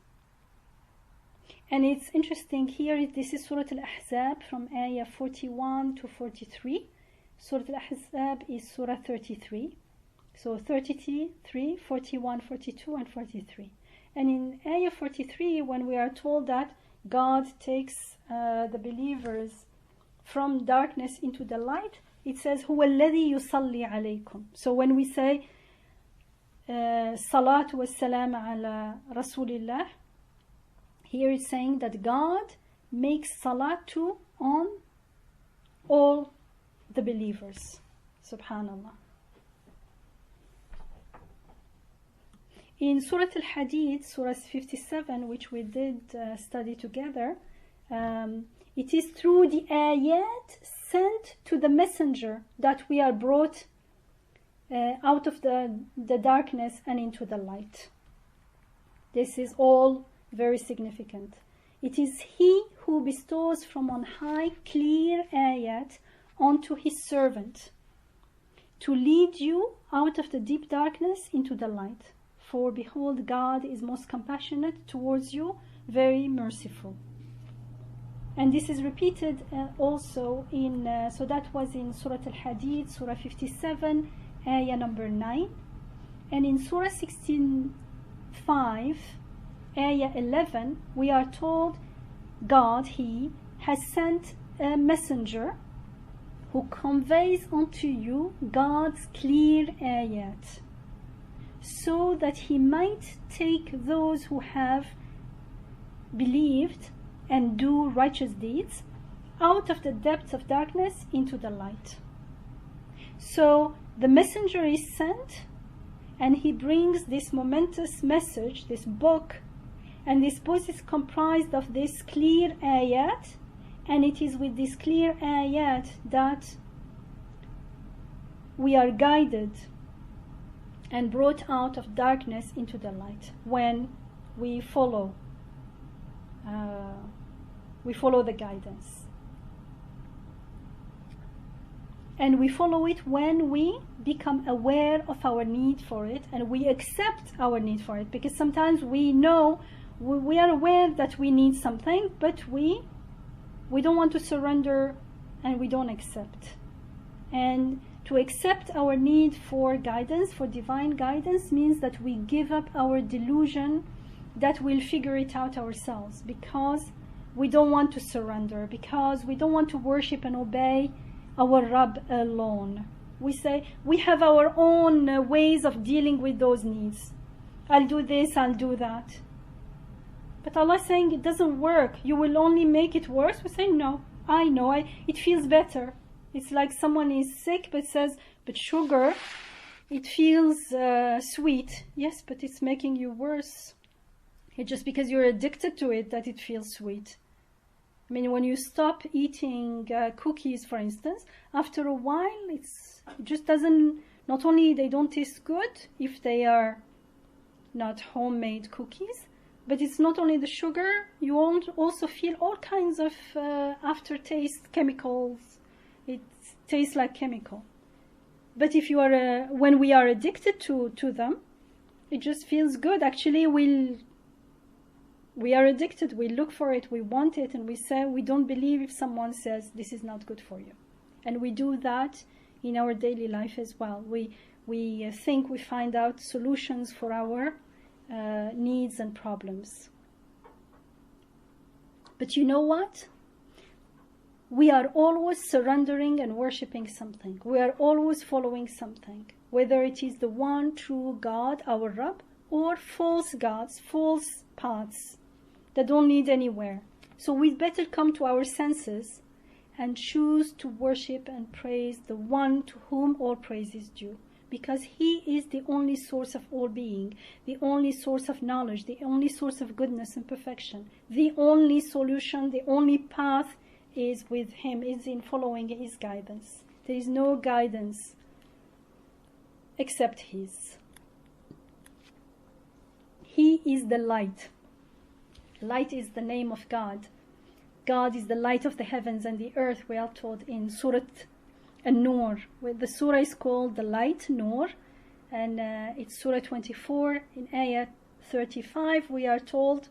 And it's interesting here, this is Surah Al-Ahzab from ayah 41 to 43. Surah Al-Ahzab is Surah 33. So 33, 41, 42, and 43. And in ayah 43, when we are told that God takes the believers from darkness into the light, it says, هُوَ الَّذِي يُصَلِّي عَلَيْكُمْ. So when we say salatu wa salam ala Rasulillah, here it's saying that God makes salatu on all the believers. Subhanallah. In Surah Al-Hadid, Surah 57, which we did study together, it is through the ayat sent to the messenger that we are brought out of the darkness and into the light. This is all very significant. It is He who bestows from on high clear ayat onto His servant to lead you out of the deep darkness into the light. For behold, God is most compassionate towards you, very merciful. And this is repeated also in, so that was in Surah Al-Hadid, Surah 57, ayah number 9. And in Surah 65, ayah 11, we are told God, He, has sent a messenger who conveys unto you God's clear ayat, so that He might take those who have believed and do righteous deeds out of the depths of darkness into the light. So the messenger is sent, and he brings this momentous message, this book, and this book is comprised of this clear ayat, and it is with this clear ayat that we are guided and brought out of darkness into the light when we follow the guidance. And we follow it when we become aware of our need for it, and we accept our need for it, because sometimes we know, we are aware that we need something, but we don't want to surrender, and we don't accept. And to accept our need for guidance, for divine guidance, means that we give up our delusion that we'll figure it out ourselves, because we don't want to surrender, because we don't want to worship and obey our Rabb alone. We say we have our own ways of dealing with those needs. I'll do this, I'll do that. But Allah is saying it doesn't work. You will only make it worse. We say no. I know. It feels better. It's like someone is sick but says, but sugar, it feels sweet. Yes, but it's making you worse. It's just because you're addicted to it that it feels sweet. I mean, when you stop eating cookies, for instance, after a while, it just doesn't, not only they don't taste good if they are not homemade cookies, but it's not only the sugar, you also feel all kinds of aftertaste chemicals. It tastes like chemical. But if you are, when we are addicted to them, it just feels good. Actually, we are addicted, we look for it, we want it, and we say we don't believe if someone says this is not good for you. And we do that in our daily life as well. We think we find out solutions for our needs and problems. But you know what? We are always surrendering and worshipping something. We are always following something, whether it is the one true God, our Rabb, or false gods, false paths that don't lead anywhere. So we'd better come to our senses and choose to worship and praise the one to whom all praise is due, because he is the only source of all being, the only source of knowledge, the only source of goodness and perfection, the only solution, the only path is with him, is in following his guidance. There is no guidance except his. He is the light. Light is the name of God. God is the light of the heavens and the earth, we are told in Surah An-Nur. The surah is called the light, Nur, and it's Surah 24. In Ayah 35 we are told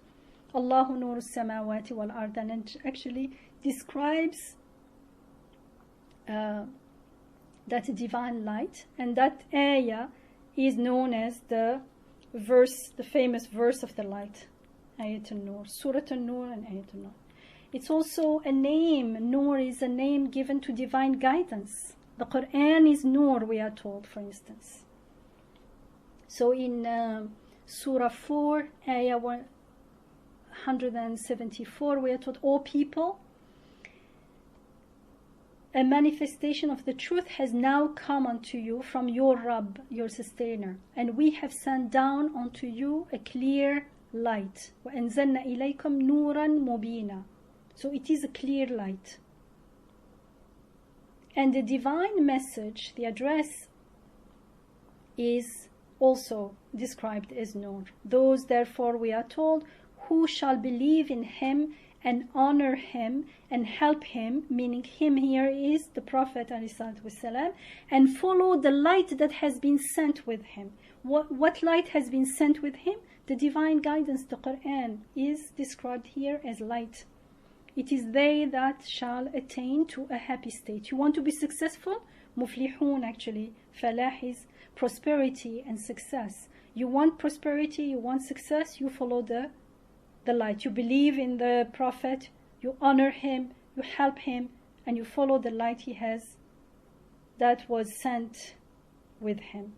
Allahu Nuru Samawati wal Ard, and it actually describes that divine light, and that ayah is known as the verse, the famous verse of the light, Ayat An-Nur, Surah An-Nur and Ayat An-Nur. It's also a name. Nur is a name given to divine guidance. The Quran is Nur, we are told, for instance. So in Surah 4, Ayah 174, we are told, O people, a manifestation of the truth has now come unto you from your Rabb, your sustainer, and we have sent down unto you a clear light. وَأَنزَلْنَا إِلَيْكُمْ نُورًا مُبِينًا. So it is a clear light. And the divine message, the address, is also described as Nur. Those, therefore, we are told, who shall believe in him and honor him and help him, meaning him here is the Prophet ﷺ, and follow the light that has been sent with him. What light has been sent with him? The divine guidance, the Quran, is described here as light. It is they that shall attain to a happy state. You want to be successful? Muflihun, actually. Falah is prosperity and success. You want prosperity, you want success, you follow the light. You believe in the Prophet, you honor him, you help him, and you follow the light he has that was sent with him.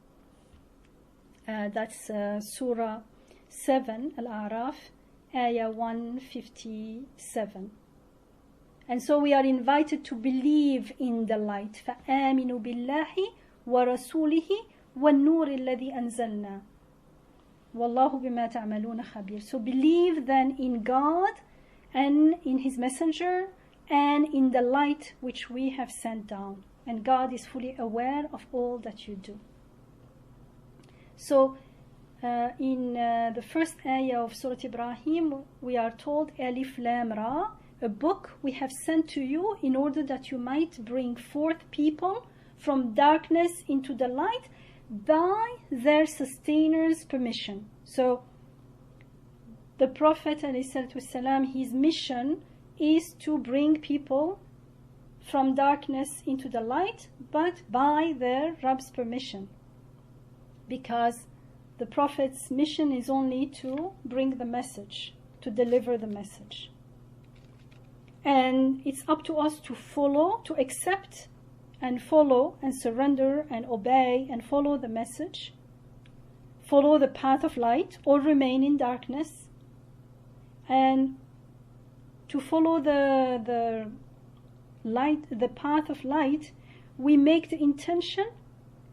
That's Surah 7, Al-A'raf, Ayah 157. And so we are invited to believe in the light. فَآمِنُوا بِاللَّهِ وَرَسُولِهِ وَالنُّورِ الَّذِي أَنزَلْنَا وَاللَّهُ بِمَا تَعْمَلُونَ خَبِيرٌ. So believe then in God and in his messenger and in the light which we have sent down. And God is fully aware of all that you do. So in the first ayah of Surah Ibrahim, we are told, Alif Lam Ra, a book we have sent to you in order that you might bring forth people from darkness into the light by their sustainer's permission. So the Prophet ﷺ, his mission is to bring people from darkness into the light, but by their Rabb's permission, because the Prophet's mission is only to bring the message, to deliver the message. And it's up to us to follow, to accept and follow and surrender and obey and follow the message, follow the path of light, or remain in darkness. And to follow the light, the path of light, we make the intention,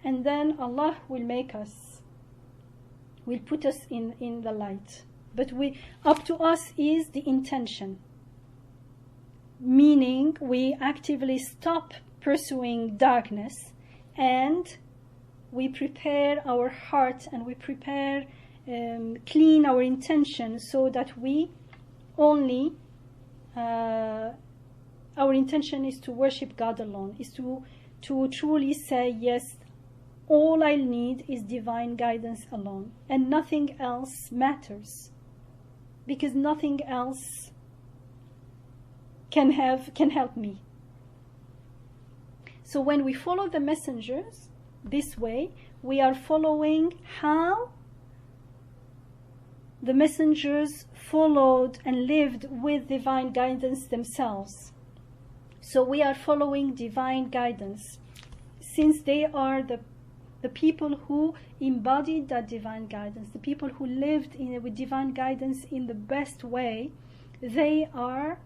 and then Allah will make us, will put us in the light. But up to us is the intention, meaning we actively stop pursuing darkness and we prepare our heart and we prepare, clean our intention, so that we only, our intention is to worship God alone, is to truly say, yes, all I need is divine guidance alone, and nothing else matters, because nothing else can help me. So when we follow the messengers this way, we are following how the messengers followed and lived with divine guidance themselves. So we are following divine guidance, since they are the people who embodied that divine guidance, the people who lived with divine guidance in the best way. They are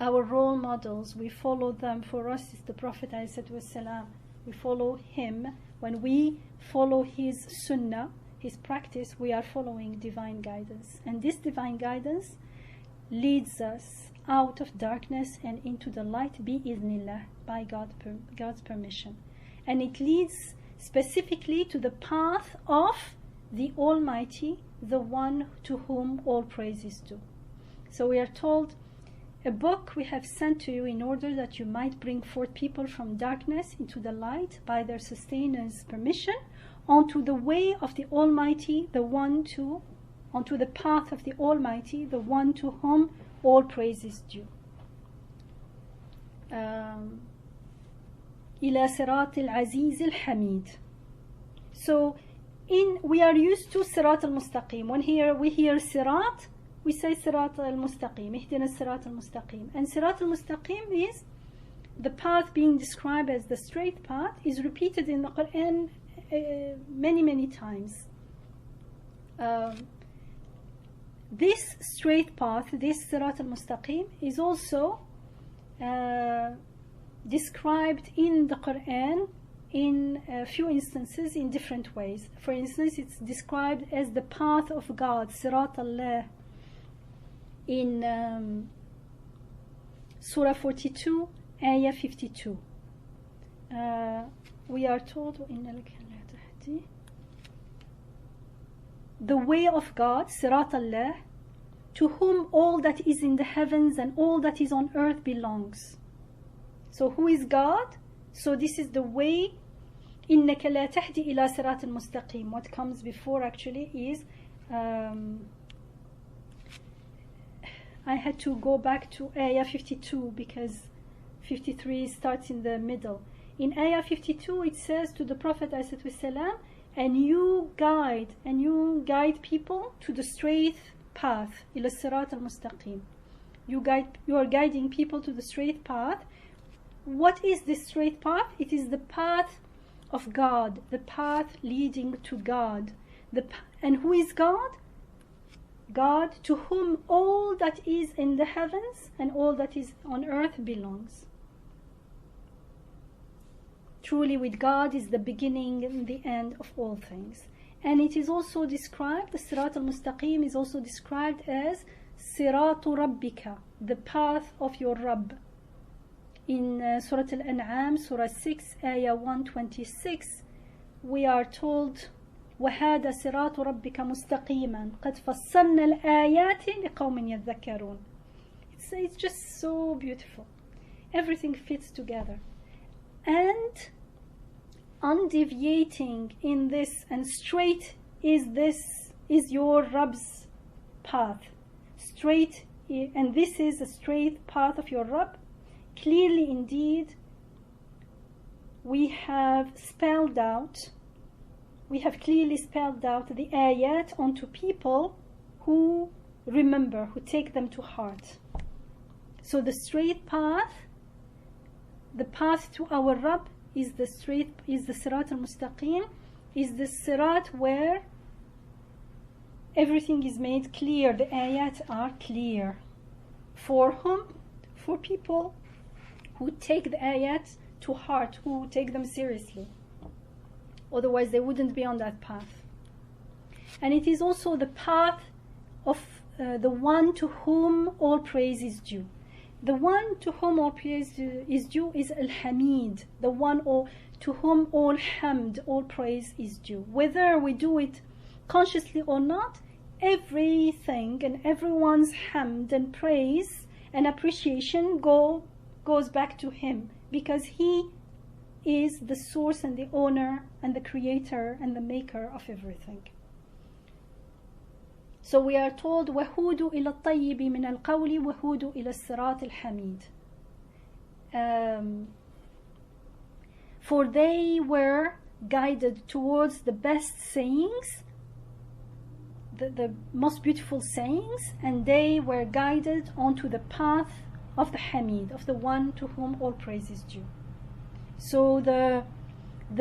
our role models. We follow them. For us, it's the Prophet ﷺ. We follow him. When we follow his sunnah, his practice, we are following divine guidance. And this divine guidance leads us out of darkness and into the light, bi-idhnillah, by God's permission. And it leads specifically to the path of the Almighty, the one to whom all praise is due. So we are told, a book we have sent to you in order that you might bring forth people from darkness into the light by their sustainer's permission, onto the way of the Almighty, onto the path of the Almighty, the one to whom all praise is due. إلى صراط العزيز الحميد. So we are used to صراط المستقيم. When we hear صراط, we say صراط المستقيم, اهدنا الصراط المستقيم. And صراط المستقيم is the path being described as the straight path, is repeated in the Quran many times. This straight path, this صراط المستقيم, is also described in the Quran in a few instances in different ways. For instance, it's described as the path of God, صراط الله, in Surah 42, Ayah 52. We are told, the way of God, صراط الله, to whom all that is in the heavens and all that is on earth belongs. So who is God? So this is the way. إنك لا تهدي إلى صراط المستقيم. What comes before actually is I had to go back to Ayah 52 because 53 starts in the middle. In Ayah 52 it says to the Prophet ﷺ, and you guide people to the straight path, إلى الصراط المستقيم. You are guiding people to the straight path. What is this straight path? It is the path of God, the path leading to God. And who is God? God to whom all that is in the heavens and all that is on earth belongs. Truly with God is the beginning and the end of all things. And it is also described, the Sirat al-Mustaqim is also described as Siratu Rabbika, the path of your Rabb. In Surah Al-An'am, Surah 6, Ayah 126, we are told, وَهَذَا صِرَاطُ رَبِّكَ مُسْتَقِيمًا قَدْ فَصَّلْنَا الْآيَاتِ لِقَوْمٍ يَذَّكَّرُونَ. It's just so beautiful. Everything fits together. And undeviating in this and straight is your Rabb's path. Straight, and this is a straight path of your Rabb. Clearly indeed, we have clearly spelled out the ayat onto people who remember, who take them to heart. So the straight path, the path to our Rabb is the Sirat al-Mustaqim, is the Sirat where everything is made clear, the ayat are clear. For whom? For people who take the ayat to heart, who take them seriously. Otherwise they wouldn't be on that path. And it is also the path of the one to whom all praise is due. The one to whom all praise is due is Al-Hamid, the one to whom all hamd, all praise is due. Whether we do it consciously or not, everything and everyone's hamd and praise and appreciation goes back to him, because he is the source and the owner and the creator and the maker of everything. So we are told وَهُودُ إِلَى الطَّيِّبِ مِنَ الْقَوْلِ وَهُودُ إِلَى الصِّرَاطِ الْحَمِيدِ. For they were guided towards the best sayings, the most beautiful sayings, and they were guided onto the path of the Hamid, of the one to whom all praise is due. So the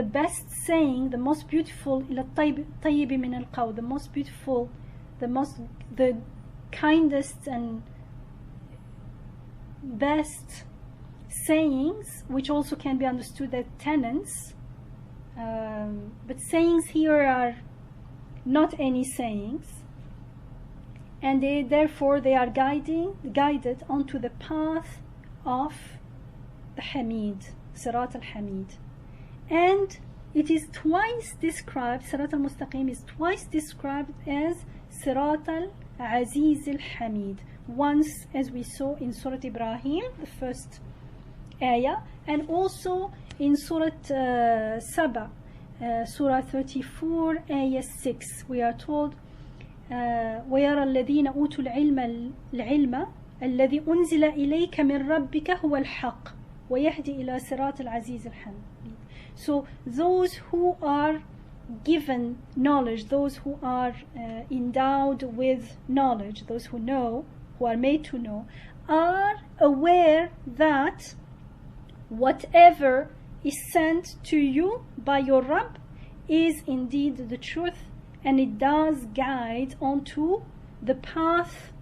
best saying, the most beautiful, إلى الطيب من القول, the most beautiful, the kindest and best sayings, which also can be understood as tenets, but sayings here are not any sayings, and therefore they are guided onto the path of the Hamid, Sirat al-Hamid. And it is twice described, Sirat al-Mustaqim is twice described as Sirat al-Aziz al-Hamid. Once, as we saw in Surah Ibrahim, the first ayah, and also in Surah Saba, Surah 34, ayah 6, we are told, وَيَرَى الَّذِينَ أُوتُوا الْعِلْمَ الَّذِي أُنزِلَ إِلَيْكَ مِنْ رَبِّكَ هُوَ الْحَقِّ وَيَهْدِي إِلَى صِرَاطِ الْعَزِيزِ الْحَمِيدِ. So those who are given knowledge, those who are endowed with knowledge, those who know, who are made to know, are aware that whatever is sent to you by your Rabb is indeed the truth, and it does guide onto the path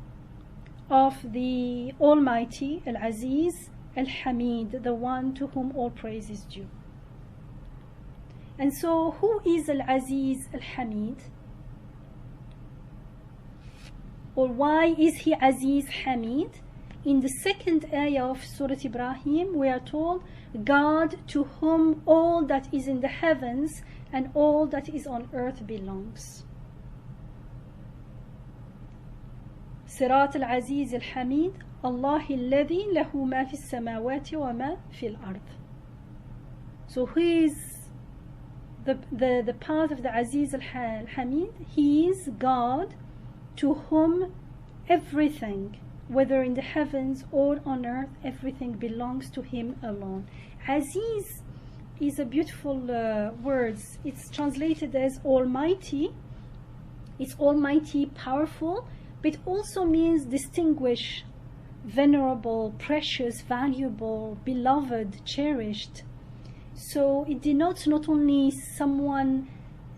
of the Almighty, Al-Aziz, Al-Hamid, the one to whom all praise is due. And so, who is Al-Aziz Al-Hamid? Or why is he Aziz Hamid? In the second ayah of Surah Ibrahim, we are told, God to whom all that is in the heavens and all that is on earth belongs. Sirat al-Aziz al-Hamid, Allah alladhi lahu ma fi as-samawati wa ma fi al-ard. So who is the path of the Aziz al-Hamid? He is God to whom everything, whether in the heavens or on earth, everything belongs to him alone. Aziz is a beautiful word. It's translated as almighty. It's almighty, powerful, but it also means distinguished, venerable, precious, valuable, beloved, cherished. So it denotes not only someone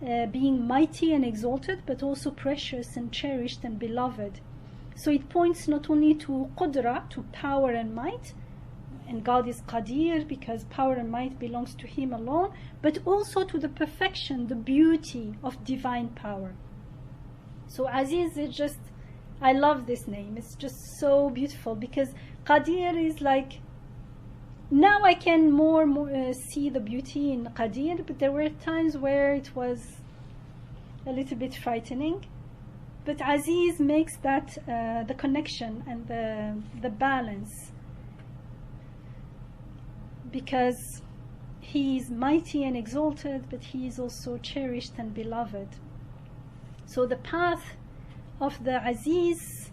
being mighty and exalted, but also precious and cherished and beloved. So it points not only to Qudra, to power and might, and God is Qadir because power and might belongs to him alone, but also to the perfection, the beauty of divine power. So Aziz is just, I love this name. It's just so beautiful because Qadir is like, now I can more see the beauty in Qadir, but there were times where it was a little bit frightening. But Aziz makes that the connection and the balance, because he is mighty and exalted, but he is also cherished and beloved. So the path of the Aziz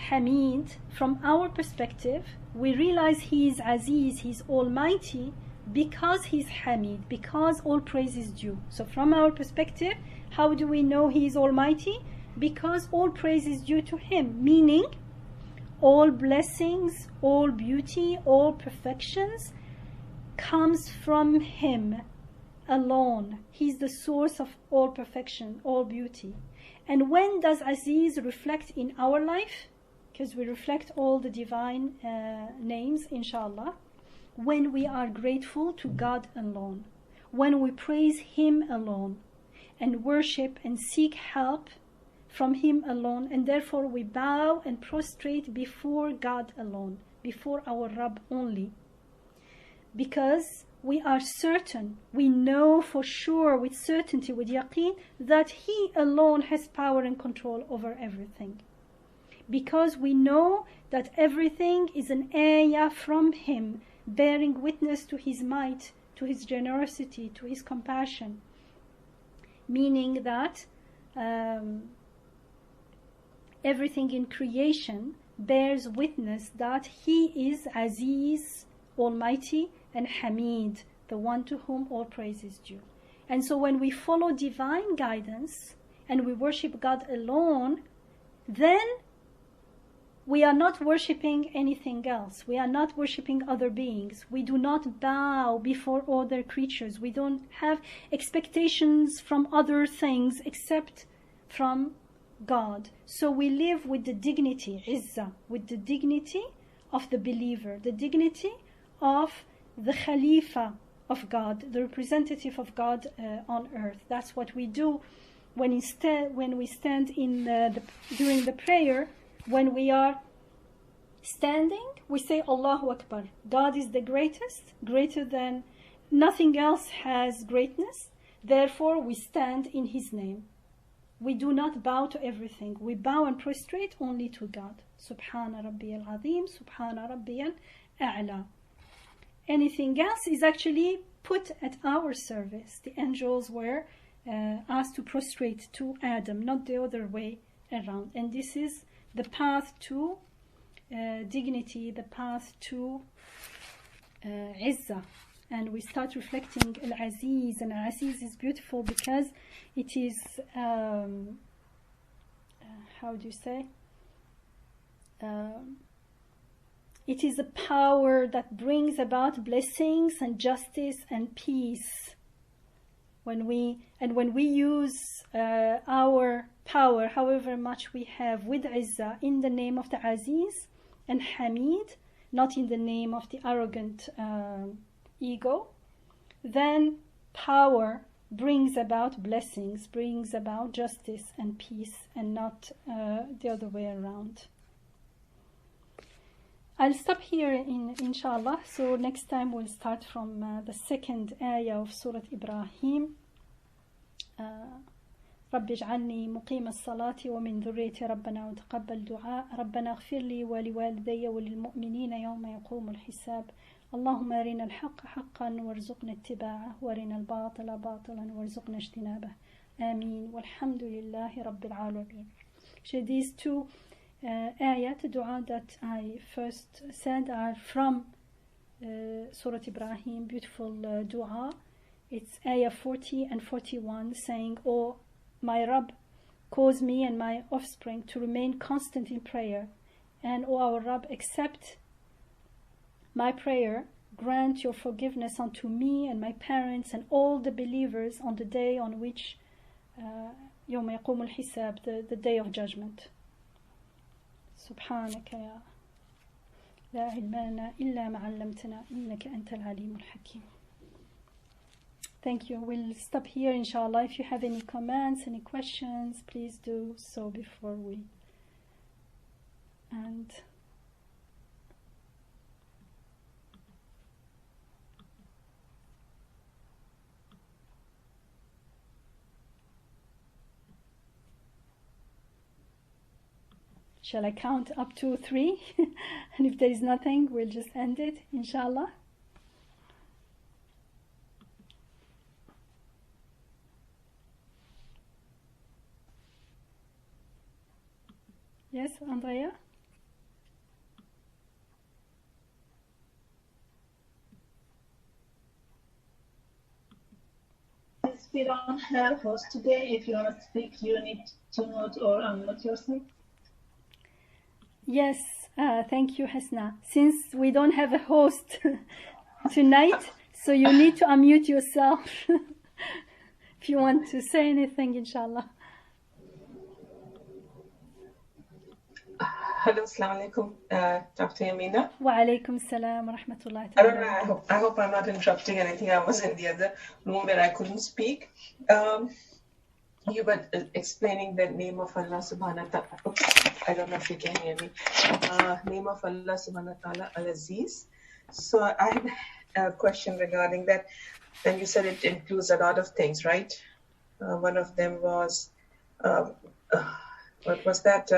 Hamid, from our perspective, we realize he is Aziz, he is almighty, because he is Hamid, because all praise is due. So from our perspective, how do we know he is almighty? Because all praise is due to him, meaning all blessings, all beauty, all perfections comes from him alone. He's the source of all perfection, all beauty. And when does Aziz reflect in our life? Because we reflect all the divine names, inshallah, when we are grateful to God alone, when we praise him alone and worship and seek help from him alone, and therefore we bow and prostrate before God alone, before our Rabb only, because we are certain, we know for sure with certainty, with yaqeen, that he alone has power and control over everything, because we know that everything is an ayah from him, bearing witness to his might, to his generosity, to his compassion, meaning that everything in creation bears witness that he is Aziz, almighty, and Hamid, the one to whom all praise is due. And so when we follow divine guidance and we worship God alone, then we are not worshipping anything else. We are not worshipping other beings. We do not bow before other creatures. We don't have expectations from other things except from God. So we live with the dignity, izzah, with the dignity of the believer, the dignity of the Khalifa of God, the representative of God on earth. That's what we do when we stand in during the prayer. When we are standing, we say Allahu Akbar. God is the greatest, greater than nothing else has greatness. Therefore, we stand in His name. We do not bow to everything. We bow and prostrate only to God. Subhana Rabbiyal Azim, Subhana Rabbiyal A'la. Anything else is actually put at our service. The angels were asked to prostrate to Adam, not the other way around. And this is the path to dignity, the path to izzah. And we start reflecting Al-Aziz. And Al-Aziz is beautiful because it is, how do you say? It is a power that brings about blessings and justice and peace. When we use our power, however much we have, with izzah, in the name of the Aziz and Hamid, not in the name of the arrogant ego, then power brings about blessings, brings about justice and peace, and not the other way around. I'll stop here inshallah. So next time we'll start from the second ayah of Surah Ibrahim. رب اجعلني مقيم الصلاة ومن ذريتي ربنا وتقبل دعاء ربنا اغفر لي ولوالدي وللمؤمنين يوم يقوم الحساب اللهم أرنا الحق حقا وارزقنا اتباعه وارنا الباطل باطلا وارزقنا اجتنابه آمين والحمد لله رب العالمين. So these two ayat, dua that I first said, are from Surah Ibrahim, beautiful dua. It's ayah 40 and 41, saying, "O my Rabb, cause me and my offspring to remain constant in prayer, and O our Rabb, accept my prayer, grant your forgiveness unto me and my parents and all the believers on the day on which يوم يقوم الحساب, the day of judgment." سبحانك يا لا علم لنا إلا ما علمتنا إنك أنت العليم الحكيم. Thank you. We'll stop here inshallah. If you have any comments, any questions, please do so before we end. Shall I count up to 3? And if there is nothing, we'll just end it, inshallah. Yes, Andrea? Since we don't have host today, if you want to speak, you need to mute or unmute yourself. Yes, thank you, Hasna. Since we don't have a host tonight, so you need to unmute yourself if you want to say anything, inshallah. Hello, assalamu alaikum, Dr. Yamina. Wa alaikum salam wa rahmatullahi I don't know, I hope I'm not interrupting anything. I was in the other room where I couldn't speak. You were explaining the name of Allah subhanahu wa ta'ala. I don't know if you can hear me. Name of Allah subhanahu wa ta'ala, Al-Aziz. So I had a question regarding that. Then you said it includes a lot of things, right? One of them was, what was that?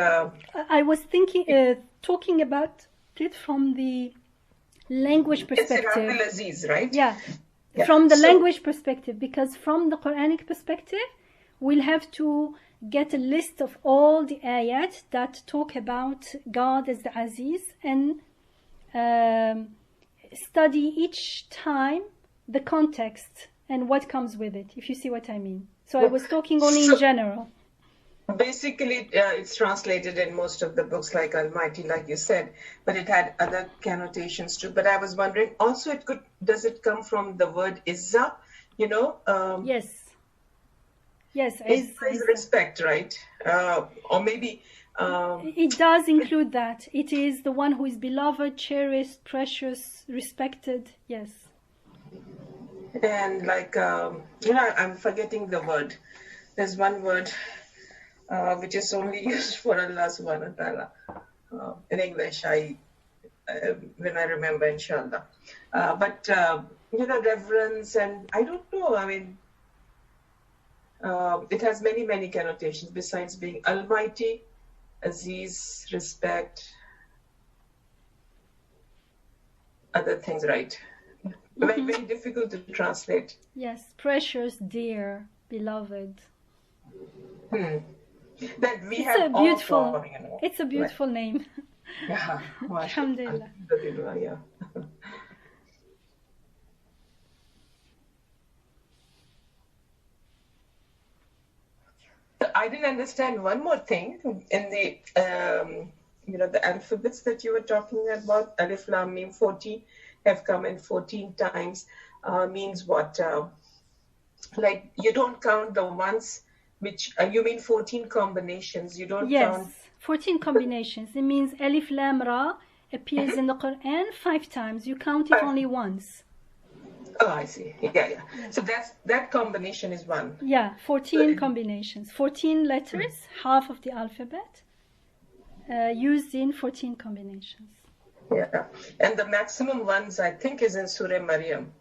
I was thinking, talking about it from the language perspective. It's Al-Aziz, right? Yeah, from the language perspective, because from the Quranic perspective, we'll have to get a list of all the ayat that talk about God as the Aziz and study each time the context and what comes with it, if you see what I mean. So I was talking only in general. Basically, it's translated in most of the books like Almighty, like you said, but it had other connotations too. But I was wondering, also, does it come from the word Izzah? You know? Yes. Yes. Izzah is respect, right? Or maybe... it does include that. It is the one who is beloved, cherished, precious, respected. Yes. And like, I'm forgetting the word. There's one word which is only used for Allah subhanahu wa ta'ala. In English, when I remember, inshallah. But, reverence, and I don't know, I mean, it has many, many connotations besides being almighty, aziz, respect, other things, right? Very, very difficult to translate. Yes, precious, dear, beloved. That we It's have a beautiful, all for, it's a beautiful name. Yeah, Alhamdulillah. Alhamdulillah, yeah. I didn't understand one more thing in the, the alphabets that you were talking about. Alif, Lam, Mim, 14 have come in 14 times. Means what? Like you don't count the ones which, you mean 14 combinations. You don't count. Yes, 14 combinations. It means Alif, Lam, Ra appears in the Quran 5 times. You count it only once. Oh, I see. Yeah. So that combination is one. Yeah, 14 combinations. 14 letters, half of the alphabet, used in 14 combinations. Yeah. And the maximum ones, I think, is in Surah Maryam.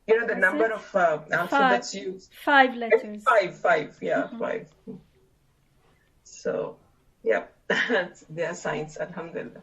The number of alphabets used. 5 letters. Five. Yeah, 5. So, yeah, they are signs, alhamdulillah.